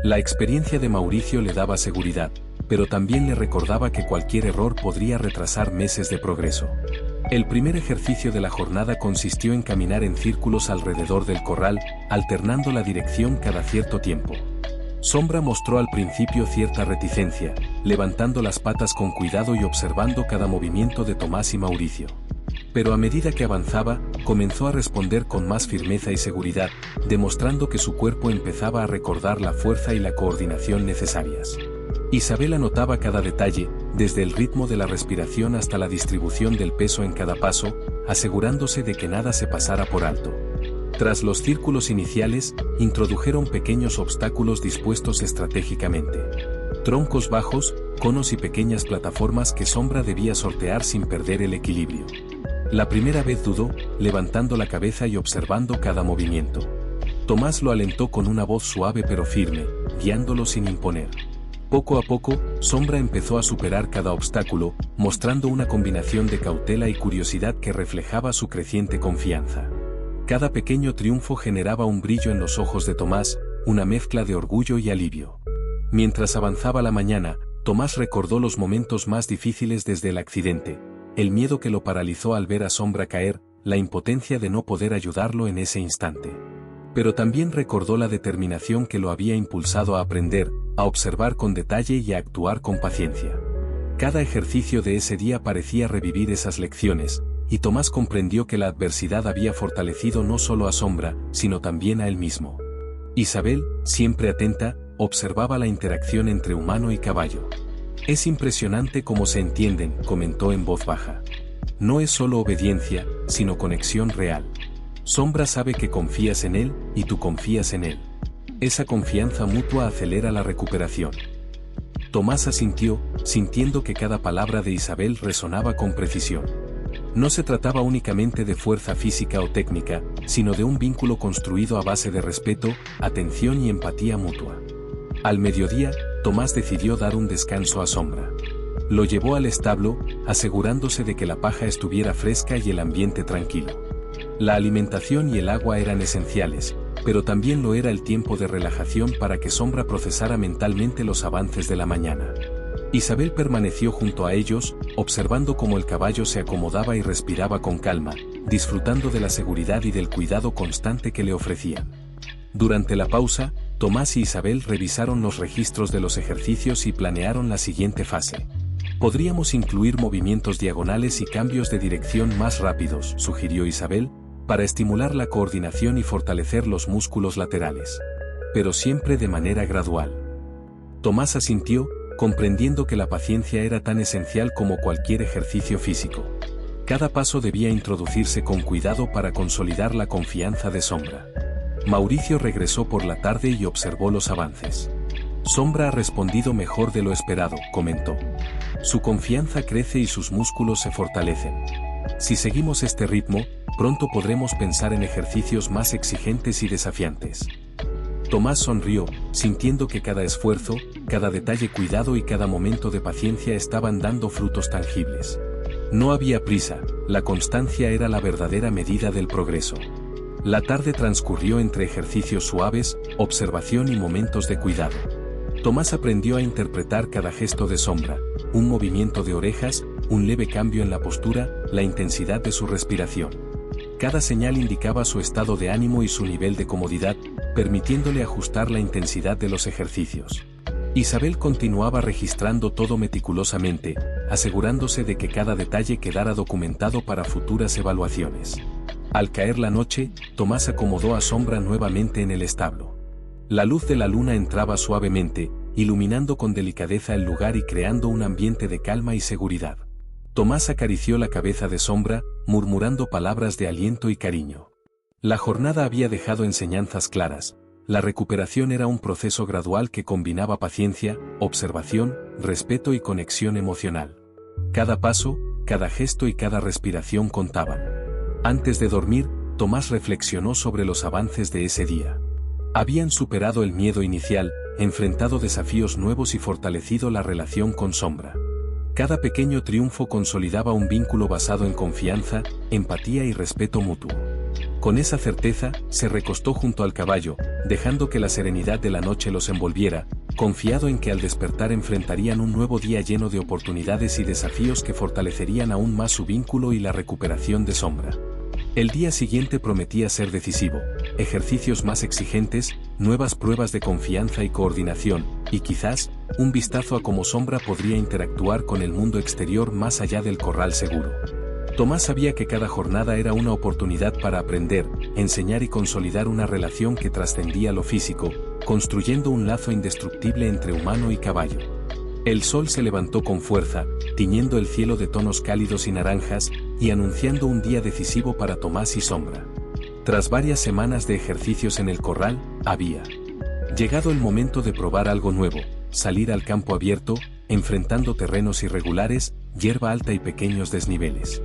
La experiencia de Mauricio le daba seguridad, pero también le recordaba que cualquier error podría retrasar meses de progreso. El primer ejercicio de la jornada consistió en caminar en círculos alrededor del corral, alternando la dirección cada cierto tiempo. Sombra mostró al principio cierta reticencia, levantando las patas con cuidado y observando cada movimiento de Tomás y Mauricio. Pero a medida que avanzaba, comenzó a responder con más firmeza y seguridad, demostrando que su cuerpo empezaba a recordar la fuerza y la coordinación necesarias. Isabel anotaba cada detalle, desde el ritmo de la respiración hasta la distribución del peso en cada paso, asegurándose de que nada se pasara por alto. Tras los círculos iniciales, introdujeron pequeños obstáculos dispuestos estratégicamente. Troncos bajos, conos y pequeñas plataformas que Sombra debía sortear sin perder el equilibrio. La primera vez dudó, levantando la cabeza y observando cada movimiento. Tomás lo alentó con una voz suave pero firme, guiándolo sin imponer. Poco a poco, Sombra empezó a superar cada obstáculo, mostrando una combinación de cautela y curiosidad que reflejaba su creciente confianza. Cada pequeño triunfo generaba un brillo en los ojos de Tomás, una mezcla de orgullo y alivio. Mientras avanzaba la mañana, Tomás recordó los momentos más difíciles desde el accidente, el miedo que lo paralizó al ver a Sombra caer, la impotencia de no poder ayudarlo en ese instante. Pero también recordó la determinación que lo había impulsado a aprender, a observar con detalle y a actuar con paciencia. Cada ejercicio de ese día parecía revivir esas lecciones, y Tomás comprendió que la adversidad había fortalecido no solo a Sombra, sino también a él mismo. Isabel, siempre atenta, observaba la interacción entre humano y caballo. «Es impresionante cómo se entienden», comentó en voz baja. «No es solo obediencia, sino conexión real. Sombra sabe que confías en él, y tú confías en él. Esa confianza mutua acelera la recuperación». Tomás asintió, sintiendo que cada palabra de Isabel resonaba con precisión. No se trataba únicamente de fuerza física o técnica, sino de un vínculo construido a base de respeto, atención y empatía mutua. Al mediodía, Tomás decidió dar un descanso a Sombra. Lo llevó al establo, asegurándose de que la paja estuviera fresca y el ambiente tranquilo. La alimentación y el agua eran esenciales, pero también lo era el tiempo de relajación para que Sombra procesara mentalmente los avances de la mañana. Isabel permaneció junto a ellos, observando cómo el caballo se acomodaba y respiraba con calma, disfrutando de la seguridad y del cuidado constante que le ofrecían. Durante la pausa, Tomás y Isabel revisaron los registros de los ejercicios y planearon la siguiente fase. Podríamos incluir movimientos diagonales y cambios de dirección más rápidos, sugirió Isabel, para estimular la coordinación y fortalecer los músculos laterales. Pero siempre de manera gradual. Tomás asintió, comprendiendo que la paciencia era tan esencial como cualquier ejercicio físico. Cada paso debía introducirse con cuidado para consolidar la confianza de Sombra. Mauricio regresó por la tarde y observó los avances. Sombra ha respondido mejor de lo esperado, comentó. Su confianza crece y sus músculos se fortalecen. Si seguimos este ritmo, pronto podremos pensar en ejercicios más exigentes y desafiantes. Tomás sonrió, sintiendo que cada esfuerzo, cada detalle cuidado y cada momento de paciencia estaban dando frutos tangibles. No había prisa, la constancia era la verdadera medida del progreso. La tarde transcurrió entre ejercicios suaves, observación y momentos de cuidado. Tomás aprendió a interpretar cada gesto de Sombra, un movimiento de orejas, un leve cambio en la postura, la intensidad de su respiración. Cada señal indicaba su estado de ánimo y su nivel de comodidad, permitiéndole ajustar la intensidad de los ejercicios. Isabel continuaba registrando todo meticulosamente, asegurándose de que cada detalle quedara documentado para futuras evaluaciones. Al caer la noche, Tomás acomodó a Sombra nuevamente en el establo. La luz de la luna entraba suavemente, iluminando con delicadeza el lugar y creando un ambiente de calma y seguridad. Tomás acarició la cabeza de Sombra, murmurando palabras de aliento y cariño. La jornada había dejado enseñanzas claras. La recuperación era un proceso gradual que combinaba paciencia, observación, respeto y conexión emocional. Cada paso, cada gesto y cada respiración contaban. Antes de dormir, Tomás reflexionó sobre los avances de ese día. Habían superado el miedo inicial, enfrentado desafíos nuevos y fortalecido la relación con Sombra. Cada pequeño triunfo consolidaba un vínculo basado en confianza, empatía y respeto mutuo. Con esa certeza, se recostó junto al caballo, dejando que la serenidad de la noche los envolviera, confiado en que al despertar enfrentarían un nuevo día lleno de oportunidades y desafíos que fortalecerían aún más su vínculo y la recuperación de Sombra. El día siguiente prometía ser decisivo, ejercicios más exigentes, nuevas pruebas de confianza y coordinación, y quizás, un vistazo a cómo Sombra podría interactuar con el mundo exterior más allá del corral seguro. Tomás sabía que cada jornada era una oportunidad para aprender, enseñar y consolidar una relación que trascendía lo físico, construyendo un lazo indestructible entre humano y caballo. El sol se levantó con fuerza, tiñendo el cielo de tonos cálidos y naranjas, y anunciando un día decisivo para Tomás y Sombra. Tras varias semanas de ejercicios en el corral, había llegado el momento de probar algo nuevo, salir al campo abierto, enfrentando terrenos irregulares, hierba alta y pequeños desniveles.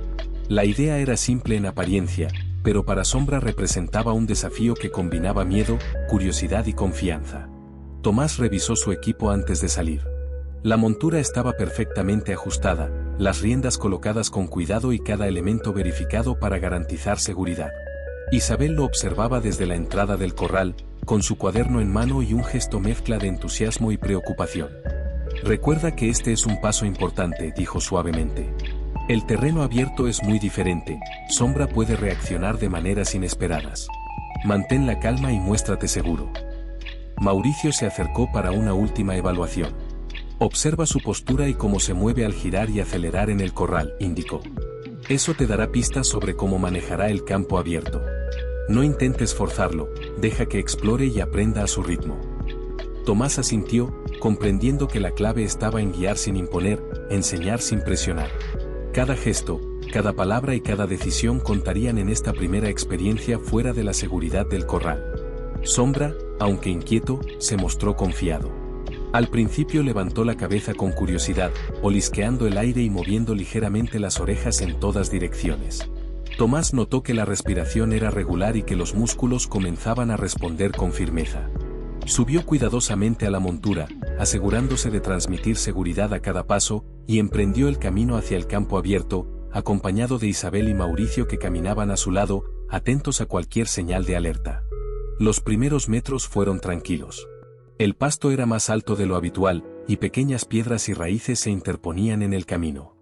La idea era simple en apariencia, pero para Sombra representaba un desafío que combinaba miedo, curiosidad y confianza. Tomás revisó su equipo antes de salir. La montura estaba perfectamente ajustada, las riendas colocadas con cuidado y cada elemento verificado para garantizar seguridad. Isabel lo observaba desde la entrada del corral, con su cuaderno en mano y un gesto mezcla de entusiasmo y preocupación. «Recuerda que este es un paso importante», dijo suavemente. «El terreno abierto es muy diferente, Sombra puede reaccionar de maneras inesperadas. Mantén la calma y muéstrate seguro». Mauricio se acercó para una última evaluación. «Observa su postura y cómo se mueve al girar y acelerar en el corral», indicó. «Eso te dará pistas sobre cómo manejará el campo abierto. No intentes forzarlo, deja que explore y aprenda a su ritmo». Tomás asintió, comprendiendo que la clave estaba en guiar sin imponer, enseñar sin presionar. Cada gesto, cada palabra y cada decisión contarían en esta primera experiencia fuera de la seguridad del corral. Sombra, aunque inquieto, se mostró confiado. Al principio levantó la cabeza con curiosidad, olisqueando el aire y moviendo ligeramente las orejas en todas direcciones. Tomás notó que la respiración era regular y que los músculos comenzaban a responder con firmeza. Subió cuidadosamente a la montura, asegurándose de transmitir seguridad a cada paso, y emprendió el camino hacia el campo abierto, acompañado de Isabel y Mauricio que caminaban a su lado, atentos a cualquier señal de alerta. Los primeros metros fueron tranquilos. El pasto era más alto de lo habitual, y pequeñas piedras y raíces se interponían en el camino.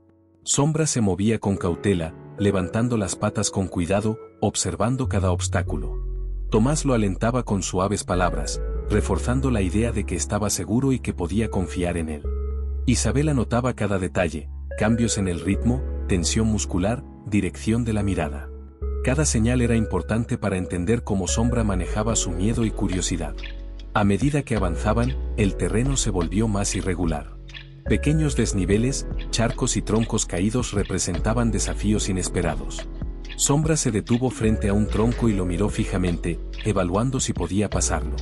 Sombra se movía con cautela, levantando las patas con cuidado, observando cada obstáculo. Tomás lo alentaba con suaves palabras, reforzando la idea de que estaba seguro y que podía confiar en él. Isabel anotaba cada detalle, cambios en el ritmo, tensión muscular, dirección de la mirada. Cada señal era importante para entender cómo Sombra manejaba su miedo y curiosidad. A medida que avanzaban, el terreno se volvió más irregular. Pequeños desniveles, charcos y troncos caídos representaban desafíos inesperados. Sombra se detuvo frente a un tronco y lo miró fijamente, evaluando si podía pasarlo.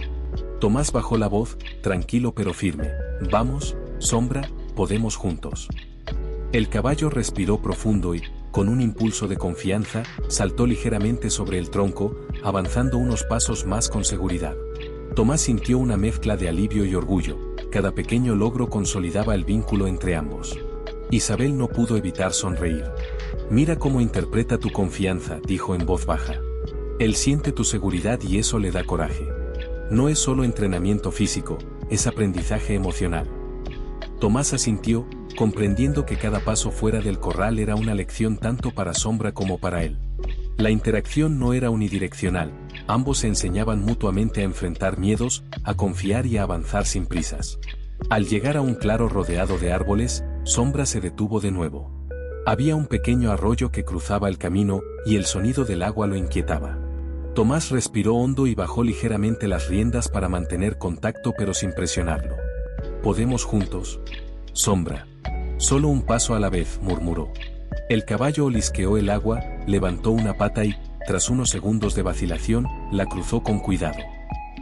Tomás bajó la voz, tranquilo pero firme. «Vamos, Sombra, podemos juntos». El caballo respiró profundo y, con un impulso de confianza, saltó ligeramente sobre el tronco, avanzando unos pasos más con seguridad. Tomás sintió una mezcla de alivio y orgullo, cada pequeño logro consolidaba el vínculo entre ambos. Isabel no pudo evitar sonreír. «Mira cómo interpreta tu confianza», dijo en voz baja. «Él siente tu seguridad y eso le da coraje. No es solo entrenamiento físico, es aprendizaje emocional». Tomás asintió, comprendiendo que cada paso fuera del corral era una lección tanto para Sombra como para él. La interacción no era unidireccional, ambos se enseñaban mutuamente a enfrentar miedos, a confiar y a avanzar sin prisas. Al llegar a un claro rodeado de árboles, Sombra se detuvo de nuevo. Había un pequeño arroyo que cruzaba el camino, y el sonido del agua lo inquietaba. Tomás respiró hondo y bajó ligeramente las riendas para mantener contacto pero sin presionarlo. «¿Podemos juntos, Sombra?» «Solo un paso a la vez», murmuró. El caballo olisqueó el agua, levantó una pata y, tras unos segundos de vacilación, la cruzó con cuidado.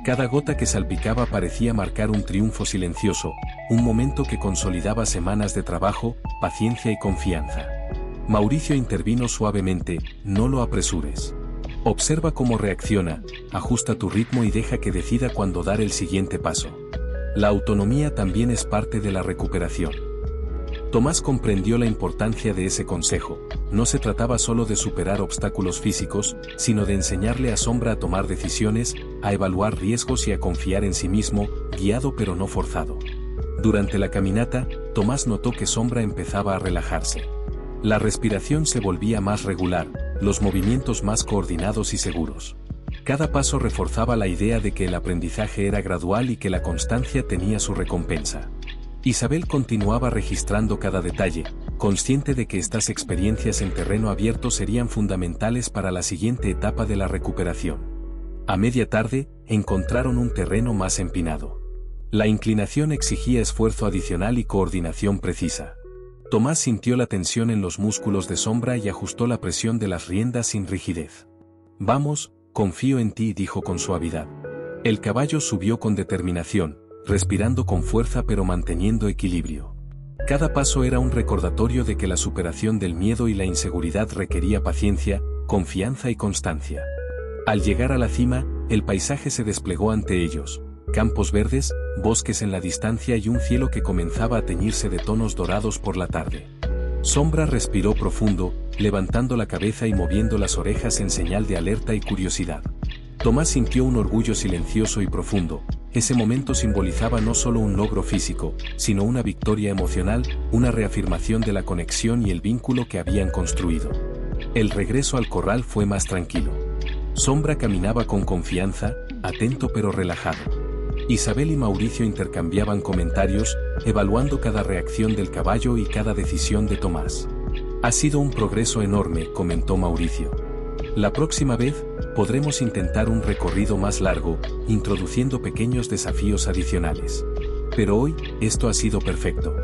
Cada gota que salpicaba parecía marcar un triunfo silencioso, un momento que consolidaba semanas de trabajo, paciencia y confianza. Mauricio intervino suavemente: «No lo apresures. Observa cómo reacciona, ajusta tu ritmo y deja que decida cuándo dar el siguiente paso. La autonomía también es parte de la recuperación». Tomás comprendió la importancia de ese consejo. No se trataba solo de superar obstáculos físicos, sino de enseñarle a Sombra a tomar decisiones, a evaluar riesgos y a confiar en sí mismo, guiado pero no forzado. Durante la caminata, Tomás notó que Sombra empezaba a relajarse. La respiración se volvía más regular, los movimientos más coordinados y seguros. Cada paso reforzaba la idea de que el aprendizaje era gradual y que la constancia tenía su recompensa. Isabel continuaba registrando cada detalle, consciente de que estas experiencias en terreno abierto serían fundamentales para la siguiente etapa de la recuperación. A media tarde, encontraron un terreno más empinado. La inclinación exigía esfuerzo adicional y coordinación precisa. Tomás sintió la tensión en los músculos de Sombra y ajustó la presión de las riendas sin rigidez. «Vamos, confío en ti», dijo con suavidad. El caballo subió con determinación, respirando con fuerza pero manteniendo equilibrio. Cada paso era un recordatorio de que la superación del miedo y la inseguridad requería paciencia, confianza y constancia. Al llegar a la cima, el paisaje se desplegó ante ellos: campos verdes, bosques en la distancia y un cielo que comenzaba a teñirse de tonos dorados por la tarde. Sombra respiró profundo, levantando la cabeza y moviendo las orejas en señal de alerta y curiosidad. Tomás sintió un orgullo silencioso y profundo. Ese momento simbolizaba no solo un logro físico, sino una victoria emocional, una reafirmación de la conexión y el vínculo que habían construido. El regreso al corral fue más tranquilo. Sombra caminaba con confianza, atento pero relajado. Isabel y Mauricio intercambiaban comentarios, evaluando cada reacción del caballo y cada decisión de Tomás. «Ha sido un progreso enorme», comentó Mauricio. «La próxima vez, podremos intentar un recorrido más largo, introduciendo pequeños desafíos adicionales. Pero hoy, esto ha sido perfecto».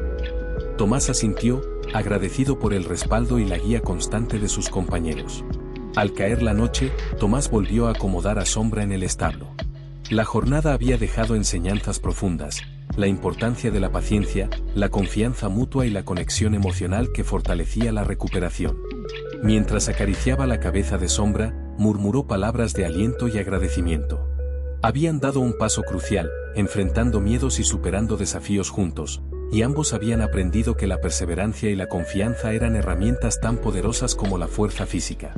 Tomás asintió, agradecido por el respaldo y la guía constante de sus compañeros. Al caer la noche, Tomás volvió a acomodar a Sombra en el establo. La jornada había dejado enseñanzas profundas: la importancia de la paciencia, la confianza mutua y la conexión emocional que fortalecía la recuperación. Mientras acariciaba la cabeza de Sombra, murmuró palabras de aliento y agradecimiento. Habían dado un paso crucial, enfrentando miedos y superando desafíos juntos, y ambos habían aprendido que la perseverancia y la confianza eran herramientas tan poderosas como la fuerza física.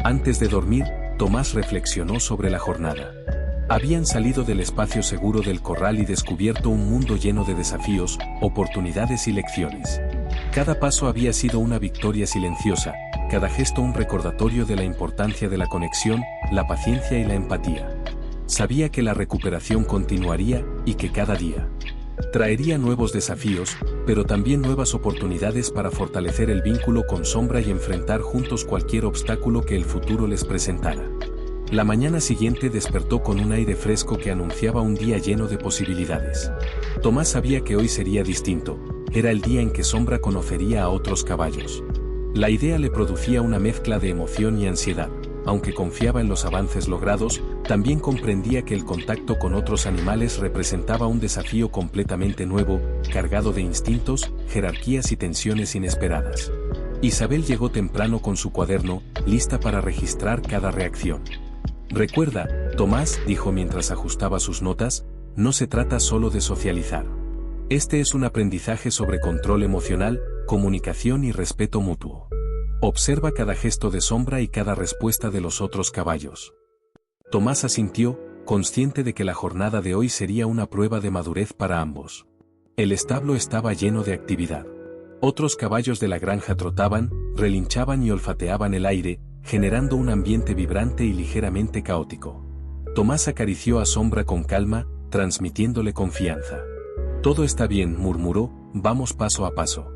Antes de dormir, Tomás reflexionó sobre la jornada. Habían salido del espacio seguro del corral y descubierto un mundo lleno de desafíos, oportunidades y lecciones. Cada paso había sido una victoria silenciosa, cada gesto un recordatorio de la importancia de la conexión, la paciencia y la empatía. Sabía que la recuperación continuaría y que cada día traería nuevos desafíos, pero también nuevas oportunidades para fortalecer el vínculo con Sombra y enfrentar juntos cualquier obstáculo que el futuro les presentara. La mañana siguiente despertó con un aire fresco que anunciaba un día lleno de posibilidades. Tomás sabía que hoy sería distinto, era el día en que Sombra conocería a otros caballos. La idea le producía una mezcla de emoción y ansiedad. Aunque confiaba en los avances logrados, también comprendía que el contacto con otros animales representaba un desafío completamente nuevo, cargado de instintos, jerarquías y tensiones inesperadas. Isabel llegó temprano con su cuaderno, lista para registrar cada reacción. «Recuerda, Tomás», dijo mientras ajustaba sus notas, «no se trata solo de socializar. Este es un aprendizaje sobre control emocional, comunicación y respeto mutuo. Observa cada gesto de Sombra y cada respuesta de los otros caballos». Tomás asintió, consciente de que la jornada de hoy sería una prueba de madurez para ambos. El establo estaba lleno de actividad. Otros caballos de la granja trotaban, relinchaban y olfateaban el aire, generando un ambiente vibrante y ligeramente caótico. Tomás acarició a Sombra con calma, transmitiéndole confianza. «Todo está bien», murmuró, «vamos paso a paso».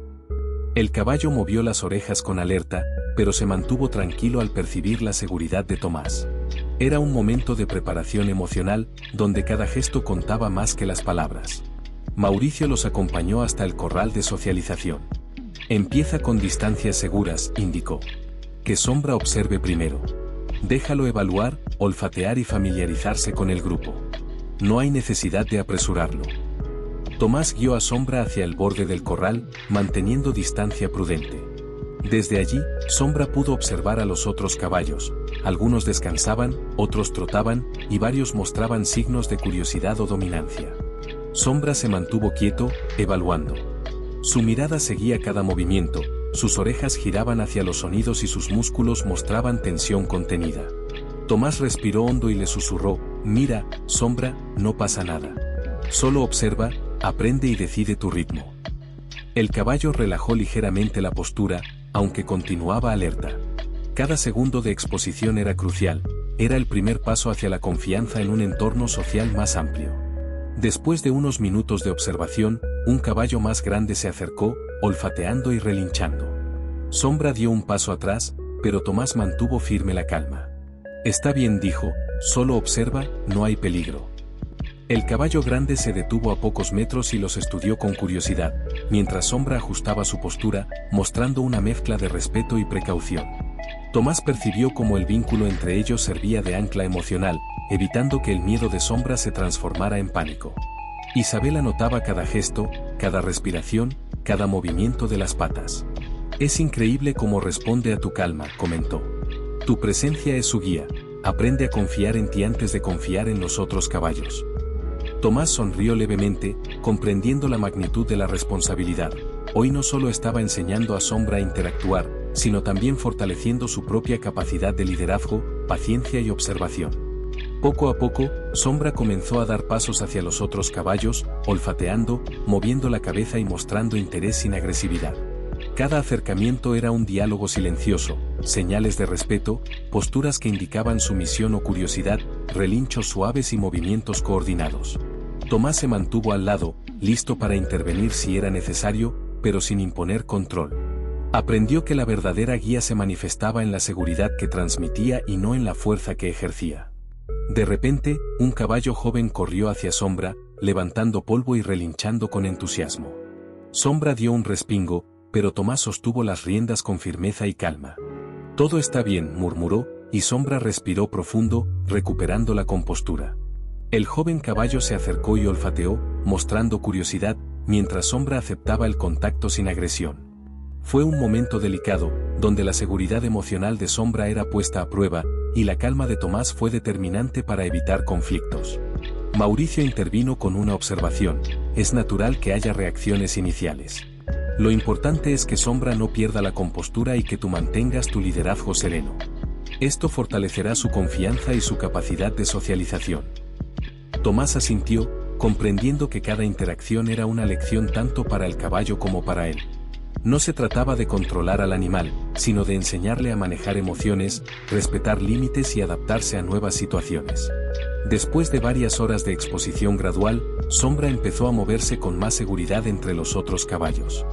El caballo movió las orejas con alerta, pero se mantuvo tranquilo al percibir la seguridad de Tomás. Era un momento de preparación emocional, donde cada gesto contaba más que las palabras. Mauricio los acompañó hasta el corral de socialización. «Empieza con distancias seguras», indicó. «Que Sombra observe primero. Déjalo evaluar, olfatear y familiarizarse con el grupo. No hay necesidad de apresurarlo». Tomás guió a Sombra hacia el borde del corral, manteniendo distancia prudente. Desde allí, Sombra pudo observar a los otros caballos. Algunos descansaban, otros trotaban, y varios mostraban signos de curiosidad o dominancia. Sombra se mantuvo quieto, evaluando. Su mirada seguía cada movimiento, sus orejas giraban hacia los sonidos y sus músculos mostraban tensión contenida. Tomás respiró hondo y le susurró: «Mira, Sombra, no pasa nada. Solo observa, aprende y decide tu ritmo». El caballo relajó ligeramente la postura, aunque continuaba alerta. Cada segundo de exposición era crucial, era el primer paso hacia la confianza en un entorno social más amplio. Después de unos minutos de observación, un caballo más grande se acercó, olfateando y relinchando. Sombra dio un paso atrás, pero Tomás mantuvo firme la calma. «Está bien», dijo, «solo observa, no hay peligro». El caballo grande se detuvo a pocos metros y los estudió con curiosidad, mientras Sombra ajustaba su postura, mostrando una mezcla de respeto y precaución. Tomás percibió cómo el vínculo entre ellos servía de ancla emocional, evitando que el miedo de Sombra se transformara en pánico. Isabel anotaba cada gesto, cada respiración, cada movimiento de las patas. «Es increíble cómo responde a tu calma», comentó. «Tu presencia es su guía, aprende a confiar en ti antes de confiar en los otros caballos». Tomás sonrió levemente, comprendiendo la magnitud de la responsabilidad. Hoy no solo estaba enseñando a Sombra a interactuar, sino también fortaleciendo su propia capacidad de liderazgo, paciencia y observación. Poco a poco, Sombra comenzó a dar pasos hacia los otros caballos, olfateando, moviendo la cabeza y mostrando interés sin agresividad. Cada acercamiento era un diálogo silencioso, señales de respeto, posturas que indicaban sumisión o curiosidad, relinchos suaves y movimientos coordinados. Tomás se mantuvo al lado, listo para intervenir si era necesario, pero sin imponer control. Aprendió que la verdadera guía se manifestaba en la seguridad que transmitía y no en la fuerza que ejercía. De repente, un caballo joven corrió hacia Sombra, levantando polvo y relinchando con entusiasmo. Sombra dio un respingo, pero Tomás sostuvo las riendas con firmeza y calma. «Todo está bien», murmuró, y Sombra respiró profundo, recuperando la compostura. El joven caballo se acercó y olfateó, mostrando curiosidad, mientras Sombra aceptaba el contacto sin agresión. Fue un momento delicado, donde la seguridad emocional de Sombra era puesta a prueba, y la calma de Tomás fue determinante para evitar conflictos. Mauricio intervino con una observación: es natural que haya reacciones iniciales. Lo importante es que Sombra no pierda la compostura y que tú mantengas tu liderazgo sereno. Esto fortalecerá su confianza y su capacidad de socialización. Tomás asintió, comprendiendo que cada interacción era una lección tanto para el caballo como para él. No se trataba de controlar al animal, sino de enseñarle a manejar emociones, respetar límites y adaptarse a nuevas situaciones. Después de varias horas de exposición gradual, Sombra empezó a moverse con más seguridad entre los otros caballos.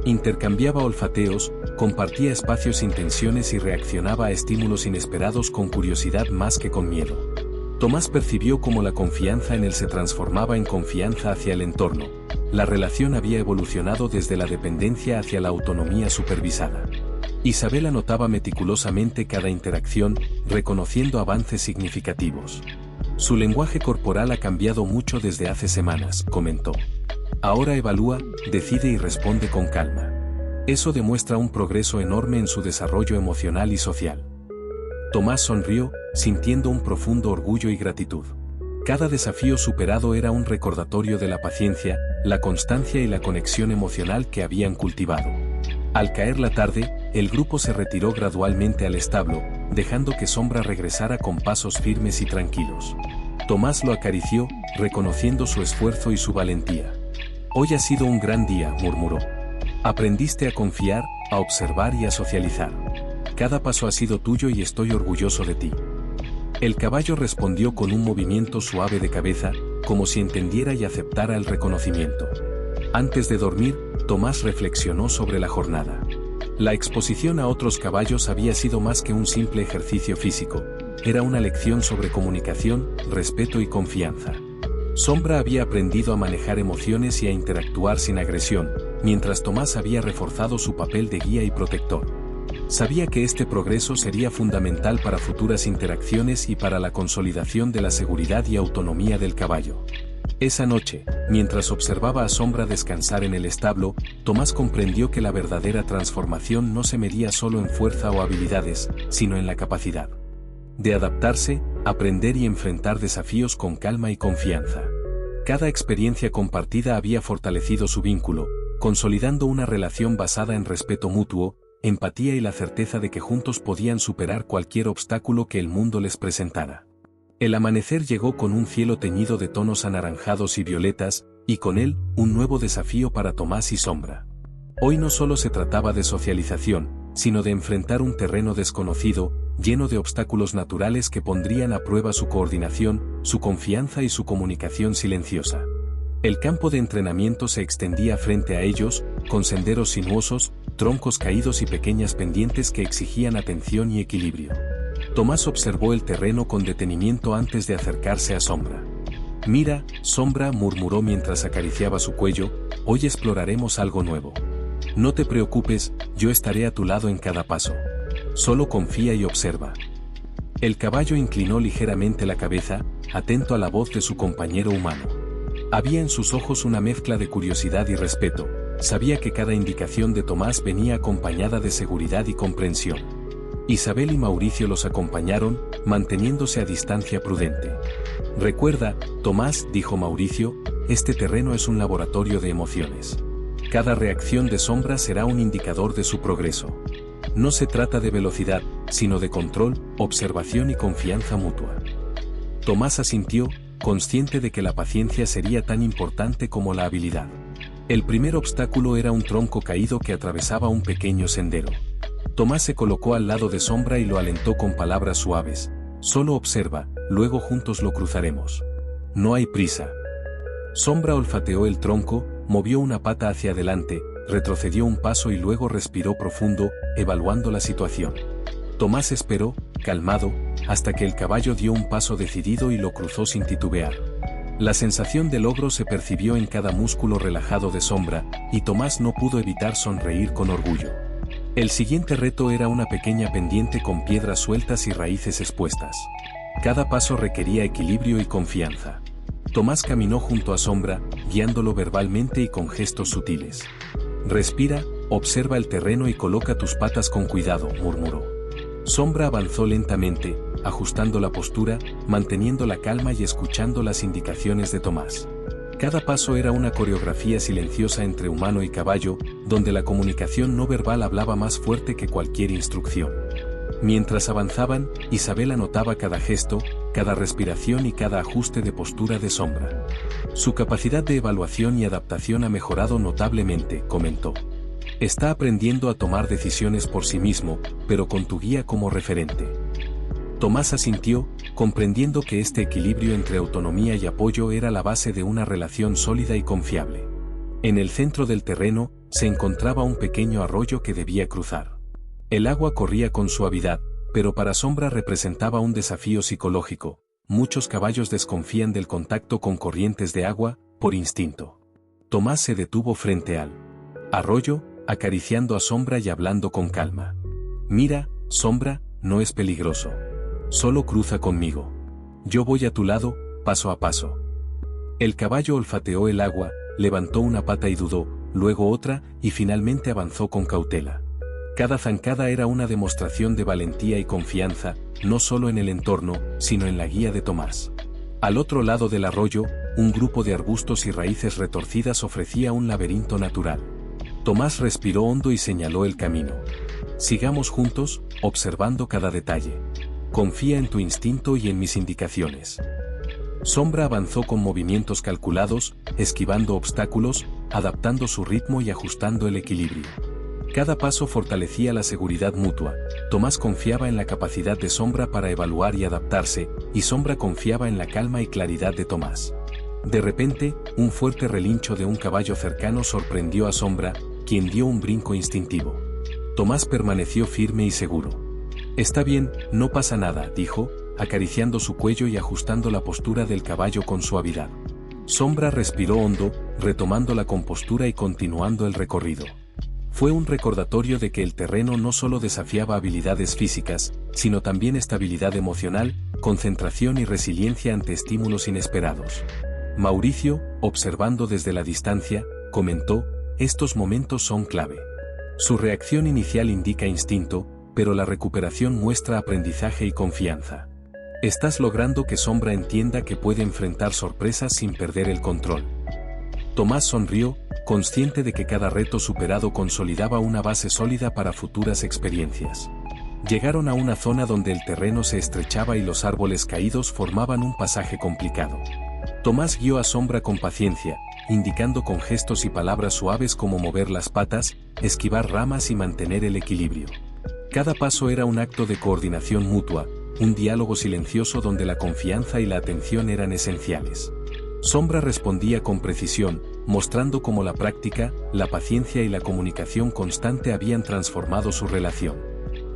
Intercambiaba olfateos, compartía espacios sin tensiones y reaccionaba a estímulos inesperados con curiosidad más que con miedo. Tomás percibió cómo la confianza en él se transformaba en confianza hacia el entorno. La relación había evolucionado desde la dependencia hacia la autonomía supervisada. Isabel anotaba meticulosamente cada interacción, reconociendo avances significativos. Su lenguaje corporal ha cambiado mucho desde hace semanas, comentó. Ahora evalúa, decide y responde con calma. Eso demuestra un progreso enorme en su desarrollo emocional y social. Tomás sonrió, sintiendo un profundo orgullo y gratitud. Cada desafío superado era un recordatorio de la paciencia, la constancia y la conexión emocional que habían cultivado. Al caer la tarde, el grupo se retiró gradualmente al establo, dejando que Sombra regresara con pasos firmes y tranquilos. Tomás lo acarició, reconociendo su esfuerzo y su valentía. «Hoy ha sido un gran día», murmuró. «Aprendiste a confiar, a observar y a socializar. Cada paso ha sido tuyo y estoy orgulloso de ti». El caballo respondió con un movimiento suave de cabeza, como si entendiera y aceptara el reconocimiento. Antes de dormir, Tomás reflexionó sobre la jornada. La exposición a otros caballos había sido más que un simple ejercicio físico, era una lección sobre comunicación, respeto y confianza. Sombra había aprendido a manejar emociones y a interactuar sin agresión, mientras Tomás había reforzado su papel de guía y protector. Sabía que este progreso sería fundamental para futuras interacciones y para la consolidación de la seguridad y autonomía del caballo. Esa noche, mientras observaba a Sombra descansar en el establo, Tomás comprendió que la verdadera transformación no se medía solo en fuerza o habilidades, sino en la capacidad de adaptarse, aprender y enfrentar desafíos con calma y confianza. Cada experiencia compartida había fortalecido su vínculo, consolidando una relación basada en respeto mutuo, empatía y la certeza de que juntos podían superar cualquier obstáculo que el mundo les presentara. El amanecer llegó con un cielo teñido de tonos anaranjados y violetas, y con él, un nuevo desafío para Tomás y Sombra. Hoy no solo se trataba de socialización, sino de enfrentar un terreno desconocido, lleno de obstáculos naturales que pondrían a prueba su coordinación, su confianza y su comunicación silenciosa. El campo de entrenamiento se extendía frente a ellos, con senderos sinuosos, troncos caídos y pequeñas pendientes que exigían atención y equilibrio. Tomás observó el terreno con detenimiento antes de acercarse a Sombra. «Mira, Sombra», murmuró mientras acariciaba su cuello, «hoy exploraremos algo nuevo. No te preocupes, yo estaré a tu lado en cada paso. Solo confía y observa». El caballo inclinó ligeramente la cabeza, atento a la voz de su compañero humano. Había en sus ojos una mezcla de curiosidad y respeto. Sabía que cada indicación de Tomás venía acompañada de seguridad y comprensión. Isabel y Mauricio los acompañaron, manteniéndose a distancia prudente. «Recuerda, Tomás», dijo Mauricio, «este terreno es un laboratorio de emociones. Cada reacción de Sombra será un indicador de su progreso. No se trata de velocidad, sino de control, observación y confianza mutua». Tomás asintió, consciente de que la paciencia sería tan importante como la habilidad. El primer obstáculo era un tronco caído que atravesaba un pequeño sendero. Tomás se colocó al lado de Sombra y lo alentó con palabras suaves. «Solo observa, luego juntos lo cruzaremos. No hay prisa». Sombra olfateó el tronco, movió una pata hacia adelante, retrocedió un paso y luego respiró profundo, evaluando la situación. Tomás esperó, calmado, hasta que el caballo dio un paso decidido y lo cruzó sin titubear. La sensación de logro se percibió en cada músculo relajado de Sombra, y Tomás no pudo evitar sonreír con orgullo. El siguiente reto era una pequeña pendiente con piedras sueltas y raíces expuestas. Cada paso requería equilibrio y confianza. Tomás caminó junto a Sombra, guiándolo verbalmente y con gestos sutiles. «Respira, observa el terreno y coloca tus patas con cuidado», murmuró. Sombra avanzó lentamente, ajustando la postura, manteniendo la calma y escuchando las indicaciones de Tomás. Cada paso era una coreografía silenciosa entre humano y caballo, donde la comunicación no verbal hablaba más fuerte que cualquier instrucción. Mientras avanzaban, Isabela notaba cada gesto, cada respiración y cada ajuste de postura de Sombra. Su capacidad de evaluación y adaptación ha mejorado notablemente, comentó. Está aprendiendo a tomar decisiones por sí mismo, pero con tu guía como referente. Tomás asintió, comprendiendo que este equilibrio entre autonomía y apoyo era la base de una relación sólida y confiable. En el centro del terreno, se encontraba un pequeño arroyo que debía cruzar. El agua corría con suavidad, pero para Sombra representaba un desafío psicológico. Muchos caballos desconfían del contacto con corrientes de agua, por instinto. Tomás se detuvo frente al arroyo, acariciando a Sombra y hablando con calma. Mira, Sombra, no es peligroso. Solo cruza conmigo. Yo voy a tu lado, paso a paso. El caballo olfateó el agua, levantó una pata y dudó, luego otra, y finalmente avanzó con cautela. Cada zancada era una demostración de valentía y confianza, no solo en el entorno, sino en la guía de Tomás. Al otro lado del arroyo, un grupo de arbustos y raíces retorcidas ofrecía un laberinto natural. Tomás respiró hondo y señaló el camino. Sigamos juntos, observando cada detalle. Confía en tu instinto y en mis indicaciones. Sombra avanzó con movimientos calculados, esquivando obstáculos, adaptando su ritmo y ajustando el equilibrio. Cada paso fortalecía la seguridad mutua. Tomás confiaba en la capacidad de Sombra para evaluar y adaptarse, y Sombra confiaba en la calma y claridad de Tomás. De repente, un fuerte relincho de un caballo cercano sorprendió a Sombra, quien dio un brinco instintivo. Tomás permaneció firme y seguro. Está bien, no pasa nada, dijo, acariciando su cuello y ajustando la postura del caballo con suavidad. Sombra respiró hondo, retomando la compostura y continuando el recorrido. Fue un recordatorio de que el terreno no solo desafiaba habilidades físicas, sino también estabilidad emocional, concentración y resiliencia ante estímulos inesperados. Mauricio, observando desde la distancia, comentó, estos momentos son clave. Su reacción inicial indica instinto, pero la recuperación muestra aprendizaje y confianza. Estás logrando que Sombra entienda que puede enfrentar sorpresas sin perder el control. Tomás sonrió, consciente de que cada reto superado consolidaba una base sólida para futuras experiencias. Llegaron a una zona donde el terreno se estrechaba y los árboles caídos formaban un pasaje complicado. Tomás guió a Sombra con paciencia, indicando con gestos y palabras suaves cómo mover las patas, esquivar ramas y mantener el equilibrio. Cada paso era un acto de coordinación mutua, un diálogo silencioso donde la confianza y la atención eran esenciales. Sombra respondía con precisión, mostrando cómo la práctica, la paciencia y la comunicación constante habían transformado su relación.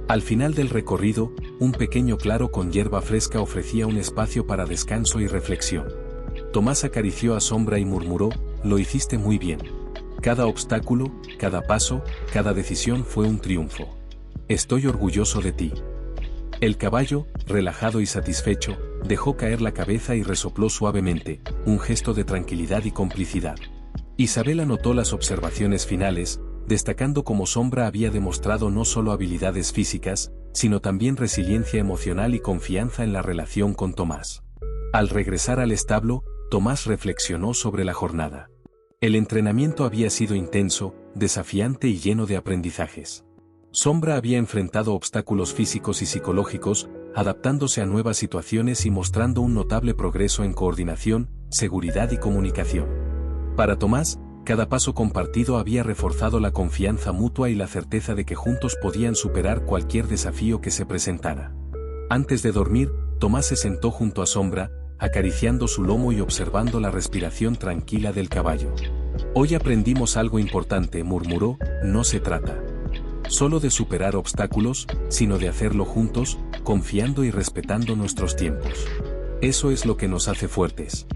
Al final del recorrido, un pequeño claro con hierba fresca ofrecía un espacio para descanso y reflexión. Tomás acarició a Sombra y murmuró, lo hiciste muy bien. Cada obstáculo, cada paso, cada decisión fue un triunfo. Estoy orgulloso de ti. El caballo, relajado y satisfecho, dejó caer la cabeza y resopló suavemente, un gesto de tranquilidad y complicidad. Isabela notó las observaciones finales, destacando cómo Sombra había demostrado no solo habilidades físicas, sino también resiliencia emocional y confianza en la relación con Tomás. Al regresar al establo, Tomás reflexionó sobre la jornada. El entrenamiento había sido intenso, desafiante y lleno de aprendizajes. Sombra había enfrentado obstáculos físicos y psicológicos, adaptándose a nuevas situaciones y mostrando un notable progreso en coordinación, seguridad y comunicación. Para Tomás, cada paso compartido había reforzado la confianza mutua y la certeza de que juntos podían superar cualquier desafío que se presentara. Antes de dormir, Tomás se sentó junto a Sombra, acariciando su lomo y observando la respiración tranquila del caballo. Hoy aprendimos algo importante, murmuró, no se trata solo de superar obstáculos, sino de hacerlo juntos, confiando y respetando nuestros tiempos. Eso es lo que nos hace fuertes.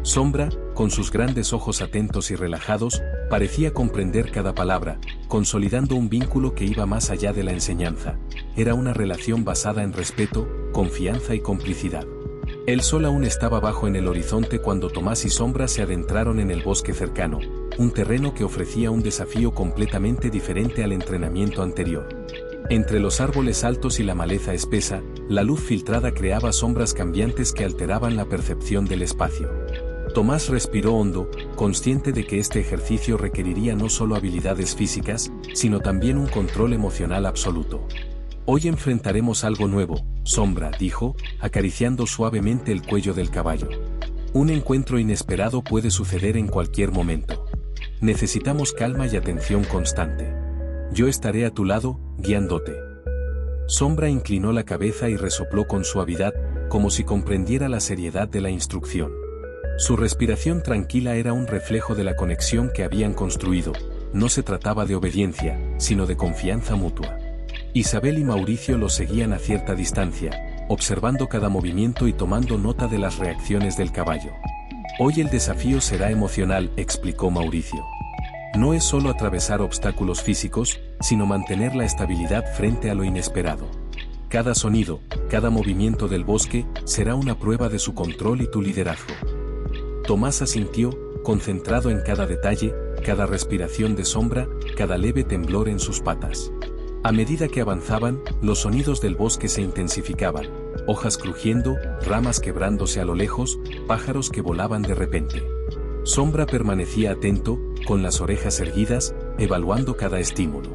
Sombra, con sus grandes ojos atentos y relajados, parecía comprender cada palabra, consolidando un vínculo que iba más allá de la enseñanza. Era una relación basada en respeto, confianza y complicidad. El sol aún estaba bajo en el horizonte cuando Tomás y Sombra se adentraron en el bosque cercano, un terreno que ofrecía un desafío completamente diferente al entrenamiento anterior. Entre los árboles altos y la maleza espesa, la luz filtrada creaba sombras cambiantes que alteraban la percepción del espacio. Tomás respiró hondo, consciente de que este ejercicio requeriría no solo habilidades físicas, sino también un control emocional absoluto. Hoy enfrentaremos algo nuevo, Sombra, dijo, acariciando suavemente el cuello del caballo. Un encuentro inesperado puede suceder en cualquier momento. Necesitamos calma y atención constante. Yo estaré a tu lado, guiándote. Sombra inclinó la cabeza y resopló con suavidad, como si comprendiera la seriedad de la instrucción. Su respiración tranquila era un reflejo de la conexión que habían construido. No se trataba de obediencia, sino de confianza mutua. Isabel y Mauricio lo seguían a cierta distancia, observando cada movimiento y tomando nota de las reacciones del caballo. Hoy el desafío será emocional, explicó Mauricio. No es solo atravesar obstáculos físicos, sino mantener la estabilidad frente a lo inesperado. Cada sonido, cada movimiento del bosque, será una prueba de su control y tu liderazgo. Tomás asintió, concentrado en cada detalle, cada respiración de Sombra, cada leve temblor en sus patas. A medida que avanzaban, los sonidos del bosque se intensificaban, hojas crujiendo, ramas quebrándose a lo lejos, pájaros que volaban de repente. Sombra permanecía atento, con las orejas erguidas, evaluando cada estímulo.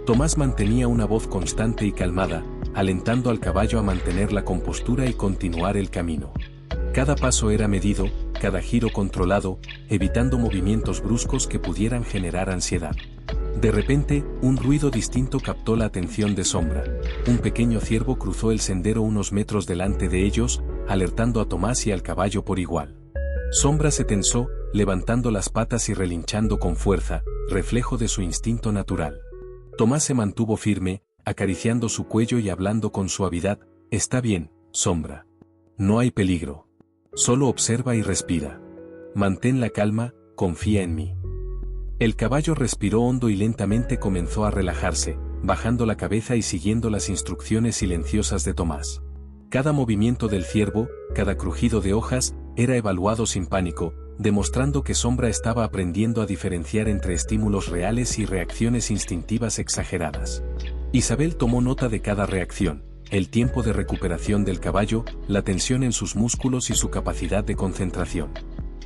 Tomás mantenía una voz constante y calmada, alentando al caballo a mantener la compostura y continuar el camino. Cada paso era medido, cada giro controlado, evitando movimientos bruscos que pudieran generar ansiedad. De repente, un ruido distinto captó la atención de Sombra. Un pequeño ciervo cruzó el sendero unos metros delante de ellos, alertando a Tomás y al caballo por igual. Sombra se tensó, levantando las patas y relinchando con fuerza, reflejo de su instinto natural. Tomás se mantuvo firme, acariciando su cuello y hablando con suavidad. «Está bien, Sombra. No hay peligro. Solo observa y respira. Mantén la calma, confía en mí». El caballo respiró hondo y lentamente comenzó a relajarse, bajando la cabeza y siguiendo las instrucciones silenciosas de Tomás. Cada movimiento del ciervo, cada crujido de hojas, era evaluado sin pánico, demostrando que Sombra estaba aprendiendo a diferenciar entre estímulos reales y reacciones instintivas exageradas. Isabel tomó nota de cada reacción, el tiempo de recuperación del caballo, la tensión en sus músculos y su capacidad de concentración.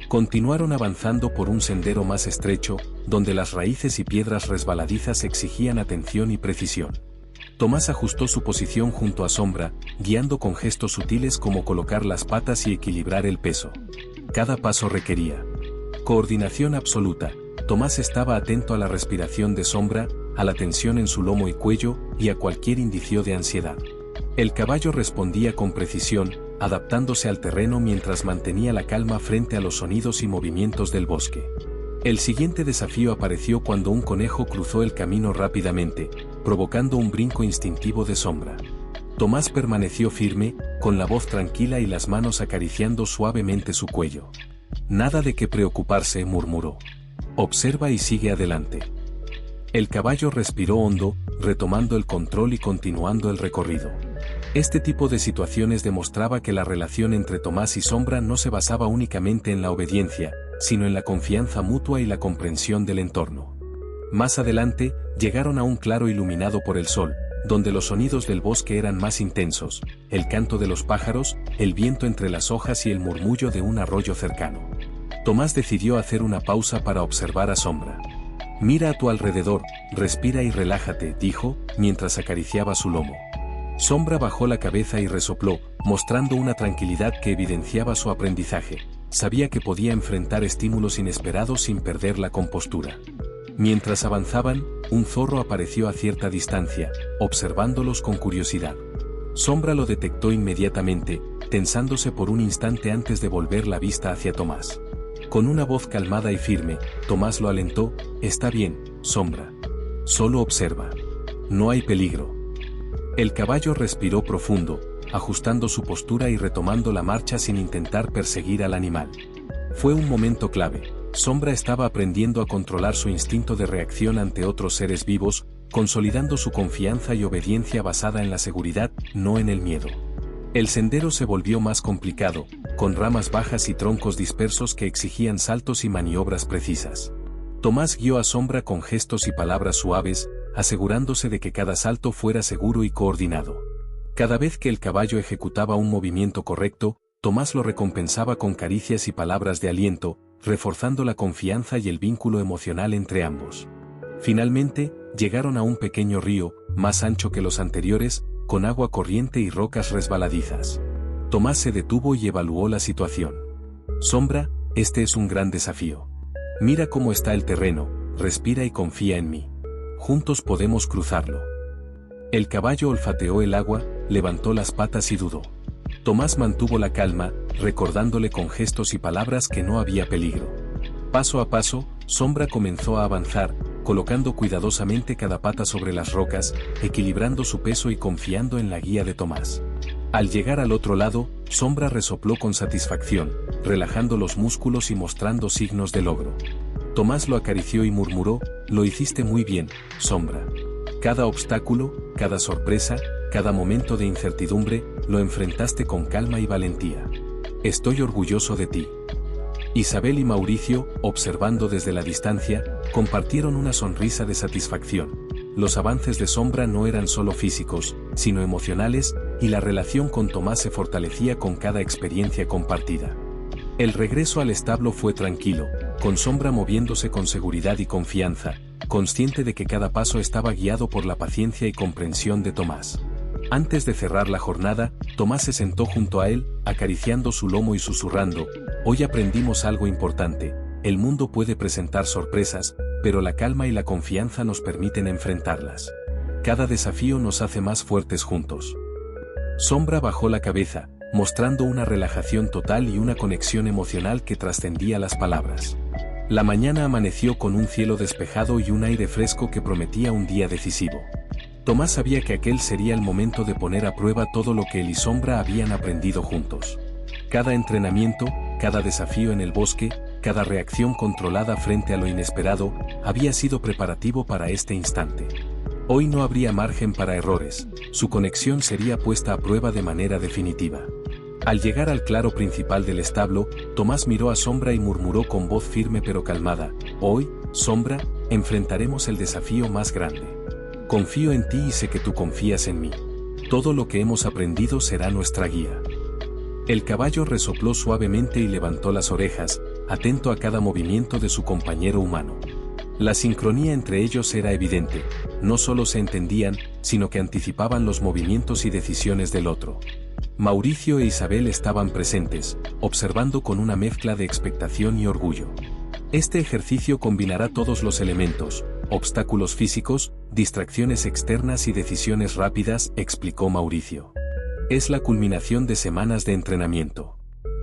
Continuaron avanzando por un sendero más estrecho, donde las raíces y piedras resbaladizas exigían atención y precisión. Tomás ajustó su posición junto a Sombra, guiando con gestos sutiles como colocar las patas y equilibrar el peso. Cada paso requería coordinación absoluta. Tomás estaba atento a la respiración de Sombra, a la tensión en su lomo y cuello, y a cualquier indicio de ansiedad. El caballo respondía con precisión, adaptándose al terreno mientras mantenía la calma frente a los sonidos y movimientos del bosque. El siguiente desafío apareció cuando un conejo cruzó el camino rápidamente, provocando un brinco instintivo de Sombra. Tomás permaneció firme, con la voz tranquila y las manos acariciando suavemente su cuello. «Nada de qué preocuparse», murmuró. «Observa y sigue adelante». El caballo respiró hondo, retomando el control y continuando el recorrido. Este tipo de situaciones demostraba que la relación entre Tomás y Sombra no se basaba únicamente en la obediencia, sino en la confianza mutua y la comprensión del entorno. Más adelante, llegaron a un claro iluminado por el sol, donde los sonidos del bosque eran más intensos, el canto de los pájaros, el viento entre las hojas y el murmullo de un arroyo cercano. Tomás decidió hacer una pausa para observar a Sombra. «Mira a tu alrededor, respira y relájate», dijo, mientras acariciaba su lomo. Sombra bajó la cabeza y resopló, mostrando una tranquilidad que evidenciaba su aprendizaje. Sabía que podía enfrentar estímulos inesperados sin perder la compostura. Mientras avanzaban, un zorro apareció a cierta distancia, observándolos con curiosidad. Sombra lo detectó inmediatamente, tensándose por un instante antes de volver la vista hacia Tomás. Con una voz calmada y firme, Tomás lo alentó. «Está bien, Sombra. Solo observa. No hay peligro». El caballo respiró profundo, ajustando su postura y retomando la marcha sin intentar perseguir al animal. Fue un momento clave. Sombra estaba aprendiendo a controlar su instinto de reacción ante otros seres vivos, consolidando su confianza y obediencia basada en la seguridad, no en el miedo. El sendero se volvió más complicado, con ramas bajas y troncos dispersos que exigían saltos y maniobras precisas. Tomás guió a Sombra con gestos y palabras suaves, asegurándose de que cada salto fuera seguro y coordinado. Cada vez que el caballo ejecutaba un movimiento correcto, Tomás lo recompensaba con caricias y palabras de aliento, reforzando la confianza y el vínculo emocional entre ambos. Finalmente, llegaron a un pequeño río, más ancho que los anteriores, con agua corriente y rocas resbaladizas. Tomás se detuvo y evaluó la situación. Sombra, este es un gran desafío. Mira cómo está el terreno, respira y confía en mí. Juntos podemos cruzarlo. El caballo olfateó el agua, levantó las patas y dudó. Tomás mantuvo la calma, recordándole con gestos y palabras que no había peligro. Paso a paso, Sombra comenzó a avanzar, colocando cuidadosamente cada pata sobre las rocas, equilibrando su peso y confiando en la guía de Tomás. Al llegar al otro lado, Sombra resopló con satisfacción, relajando los músculos y mostrando signos de logro. Tomás lo acarició y murmuró, lo hiciste muy bien, Sombra. Cada obstáculo, cada sorpresa, cada momento de incertidumbre, lo enfrentaste con calma y valentía. Estoy orgulloso de ti. Isabel y Mauricio, observando desde la distancia, compartieron una sonrisa de satisfacción. Los avances de Sombra no eran solo físicos, sino emocionales, y la relación con Tomás se fortalecía con cada experiencia compartida. El regreso al establo fue tranquilo, con Sombra moviéndose con seguridad y confianza, consciente de que cada paso estaba guiado por la paciencia y comprensión de Tomás. Antes de cerrar la jornada, Tomás se sentó junto a él, acariciando su lomo y susurrando, hoy aprendimos algo importante, el mundo puede presentar sorpresas, pero la calma y la confianza nos permiten enfrentarlas. Cada desafío nos hace más fuertes juntos. Sombra bajó la cabeza, mostrando una relajación total y una conexión emocional que trascendía las palabras. La mañana amaneció con un cielo despejado y un aire fresco que prometía un día decisivo. Tomás sabía que aquel sería el momento de poner a prueba todo lo que él y Sombra habían aprendido juntos. Cada entrenamiento, cada desafío en el bosque, cada reacción controlada frente a lo inesperado, había sido preparativo para este instante. Hoy no habría margen para errores, su conexión sería puesta a prueba de manera definitiva. Al llegar al claro principal del establo, Tomás miró a Sombra y murmuró con voz firme pero calmada, hoy, Sombra, enfrentaremos el desafío más grande. Confío en ti y sé que tú confías en mí. Todo lo que hemos aprendido será nuestra guía. El caballo resopló suavemente y levantó las orejas, atento a cada movimiento de su compañero humano. La sincronía entre ellos era evidente, no solo se entendían, sino que anticipaban los movimientos y decisiones del otro. Mauricio e Isabel estaban presentes, observando con una mezcla de expectación y orgullo. Este ejercicio combinará todos los elementos, obstáculos físicos, distracciones externas y decisiones rápidas, explicó Mauricio. Es la culminación de semanas de entrenamiento.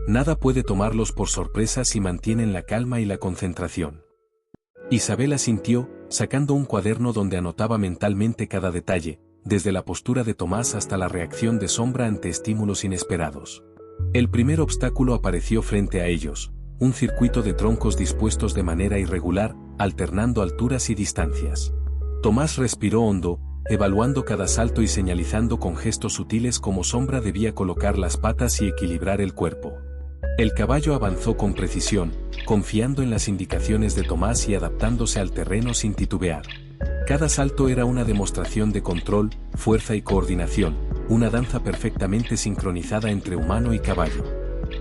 Nada puede tomarlos por sorpresa si mantienen la calma y la concentración. Isabel asintió, sacando un cuaderno donde anotaba mentalmente cada detalle, desde la postura de Tomás hasta la reacción de Sombra ante estímulos inesperados. El primer obstáculo apareció frente a ellos, un circuito de troncos dispuestos de manera irregular, alternando alturas y distancias. Tomás respiró hondo, evaluando cada salto y señalizando con gestos sutiles cómo Sombra debía colocar las patas y equilibrar el cuerpo. El caballo avanzó con precisión, confiando en las indicaciones de Tomás y adaptándose al terreno sin titubear. Cada salto era una demostración de control, fuerza y coordinación, una danza perfectamente sincronizada entre humano y caballo.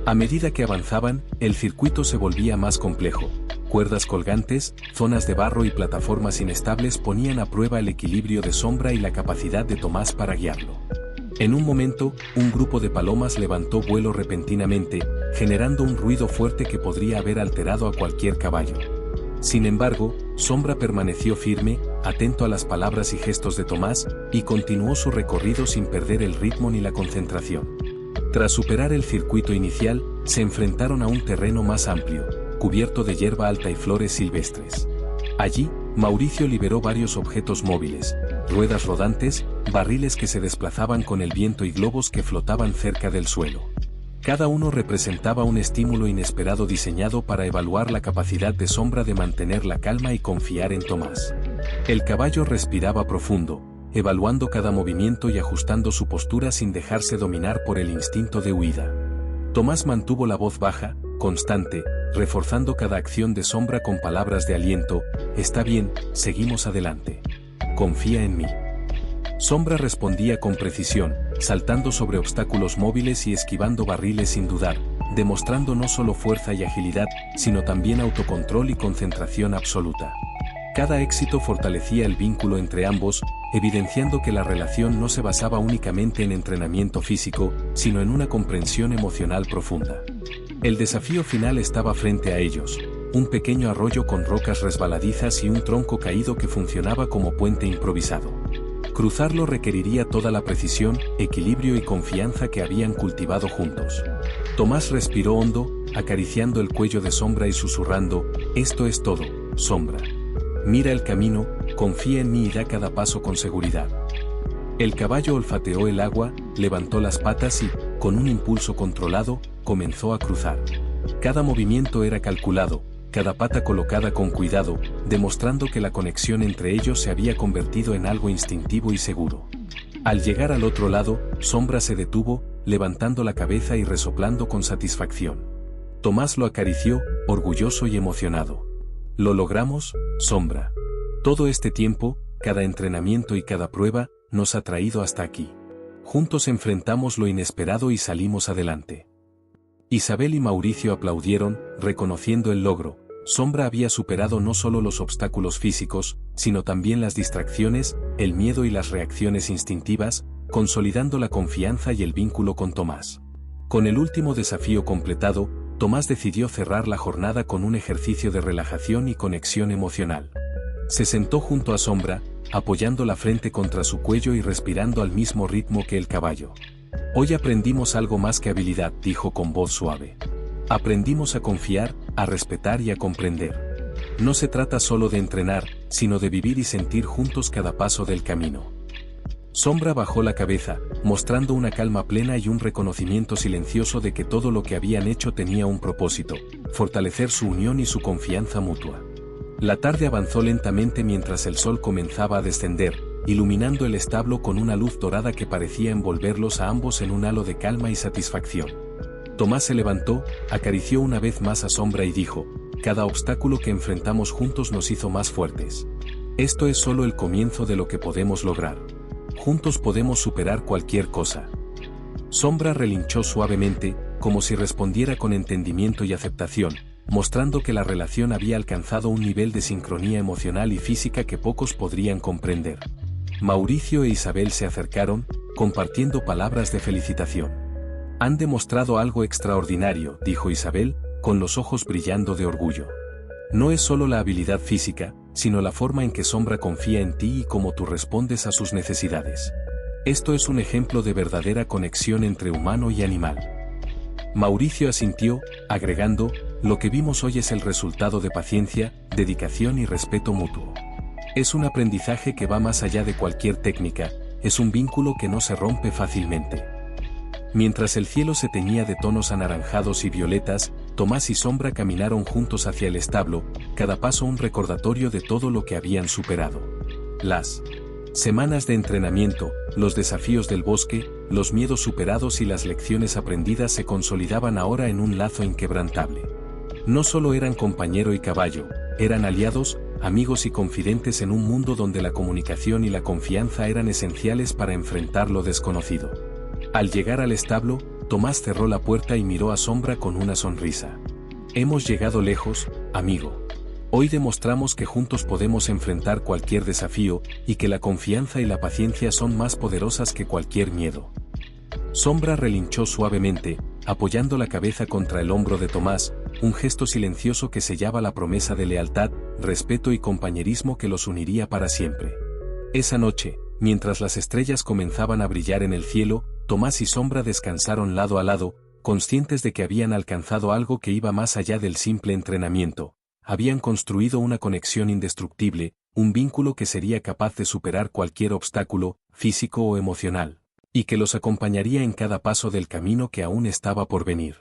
A medida que avanzaban, el circuito se volvía más complejo. Cuerdas colgantes, zonas de barro y plataformas inestables ponían a prueba el equilibrio de Sombra y la capacidad de Tomás para guiarlo. En un momento, un grupo de palomas levantó vuelo repentinamente, generando un ruido fuerte que podría haber alterado a cualquier caballo. Sin embargo, Sombra permaneció firme, atento a las palabras y gestos de Tomás, y continuó su recorrido sin perder el ritmo ni la concentración. Tras superar el circuito inicial, se enfrentaron a un terreno más amplio, cubierto de hierba alta y flores silvestres. Allí, Mauricio liberó varios objetos móviles, ruedas rodantes, barriles que se desplazaban con el viento y globos que flotaban cerca del suelo. Cada uno representaba un estímulo inesperado diseñado para evaluar la capacidad de Sombra de mantener la calma y confiar en Tomás. El caballo respiraba profundo, evaluando cada movimiento y ajustando su postura sin dejarse dominar por el instinto de huida. Tomás mantuvo la voz baja, constante, reforzando cada acción de Sombra con palabras de aliento, «Está bien, seguimos adelante. confía en mí. Sombra respondía con precisión, saltando sobre obstáculos móviles y esquivando barriles sin dudar, demostrando no solo fuerza y agilidad, sino también autocontrol y concentración absoluta. Cada éxito fortalecía el vínculo entre ambos, evidenciando que la relación no se basaba únicamente en entrenamiento físico, sino en una comprensión emocional profunda. El desafío final estaba frente a ellos, un pequeño arroyo con rocas resbaladizas y un tronco caído que funcionaba como puente improvisado. Cruzarlo requeriría toda la precisión, equilibrio y confianza que habían cultivado juntos. Tomás respiró hondo, acariciando el cuello de Sombra y susurrando, «Esto es todo, Sombra. Mira el camino, confía en mí y da cada paso con seguridad». El caballo olfateó el agua, levantó las patas y, con un impulso controlado, comenzó a cruzar. Cada movimiento era calculado, cada pata colocada con cuidado, demostrando que la conexión entre ellos se había convertido en algo instintivo y seguro. Al llegar al otro lado, Sombra se detuvo, levantando la cabeza y resoplando con satisfacción. Tomás lo acarició, orgulloso y emocionado. «Lo logramos, Sombra. Todo este tiempo, cada entrenamiento y cada prueba, nos ha traído hasta aquí. Juntos enfrentamos lo inesperado y salimos adelante». Isabel y Mauricio aplaudieron, reconociendo el logro. Sombra había superado no solo los obstáculos físicos, sino también las distracciones, el miedo y las reacciones instintivas, consolidando la confianza y el vínculo con Tomás. Con el último desafío completado, Tomás decidió cerrar la jornada con un ejercicio de relajación y conexión emocional. Se sentó junto a Sombra, apoyando la frente contra su cuello y respirando al mismo ritmo que el caballo. «Hoy aprendimos algo más que habilidad», dijo con voz suave. «Aprendimos a confiar, a respetar y a comprender. No se trata solo de entrenar, sino de vivir y sentir juntos cada paso del camino». Sombra bajó la cabeza, mostrando una calma plena y un reconocimiento silencioso de que todo lo que habían hecho tenía un propósito: fortalecer su unión y su confianza mutua. La tarde avanzó lentamente mientras el sol comenzaba a descender, iluminando el establo con una luz dorada que parecía envolverlos a ambos en un halo de calma y satisfacción. Tomás se levantó, acarició una vez más a Sombra y dijo: «Cada obstáculo que enfrentamos juntos nos hizo más fuertes. Esto es solo el comienzo de lo que podemos lograr. Juntos podemos superar cualquier cosa». Sombra relinchó suavemente, como si respondiera con entendimiento y aceptación, mostrando que la relación había alcanzado un nivel de sincronía emocional y física que pocos podrían comprender. Mauricio e Isabel se acercaron, compartiendo palabras de felicitación. «Han demostrado algo extraordinario», dijo Isabel, con los ojos brillando de orgullo. «No es solo la habilidad física, sino la forma en que Sombra confía en ti y cómo tú respondes a sus necesidades. Esto es un ejemplo de verdadera conexión entre humano y animal». Mauricio asintió, agregando: «Lo que vimos hoy es el resultado de paciencia, dedicación y respeto mutuo. Es un aprendizaje que va más allá de cualquier técnica, es un vínculo que no se rompe fácilmente». Mientras el cielo se teñía de tonos anaranjados y violetas, Tomás y Sombra caminaron juntos hacia el establo, cada paso un recordatorio de todo lo que habían superado. Las semanas de entrenamiento, los desafíos del bosque, los miedos superados y las lecciones aprendidas se consolidaban ahora en un lazo inquebrantable. No solo eran compañero y caballo, eran aliados, amigos y confidentes en un mundo donde la comunicación y la confianza eran esenciales para enfrentar lo desconocido. Al llegar al establo, Tomás cerró la puerta y miró a Sombra con una sonrisa. «Hemos llegado lejos, amigo. Hoy demostramos que juntos podemos enfrentar cualquier desafío, y que la confianza y la paciencia son más poderosas que cualquier miedo». Sombra relinchó suavemente, apoyando la cabeza contra el hombro de Tomás, un gesto silencioso que sellaba la promesa de lealtad, respeto y compañerismo que los uniría para siempre. Esa noche, mientras las estrellas comenzaban a brillar en el cielo, Tomás y Sombra descansaron lado a lado, conscientes de que habían alcanzado algo que iba más allá del simple entrenamiento. Habían construido una conexión indestructible, un vínculo que sería capaz de superar cualquier obstáculo, físico o emocional, y que los acompañaría en cada paso del camino que aún estaba por venir.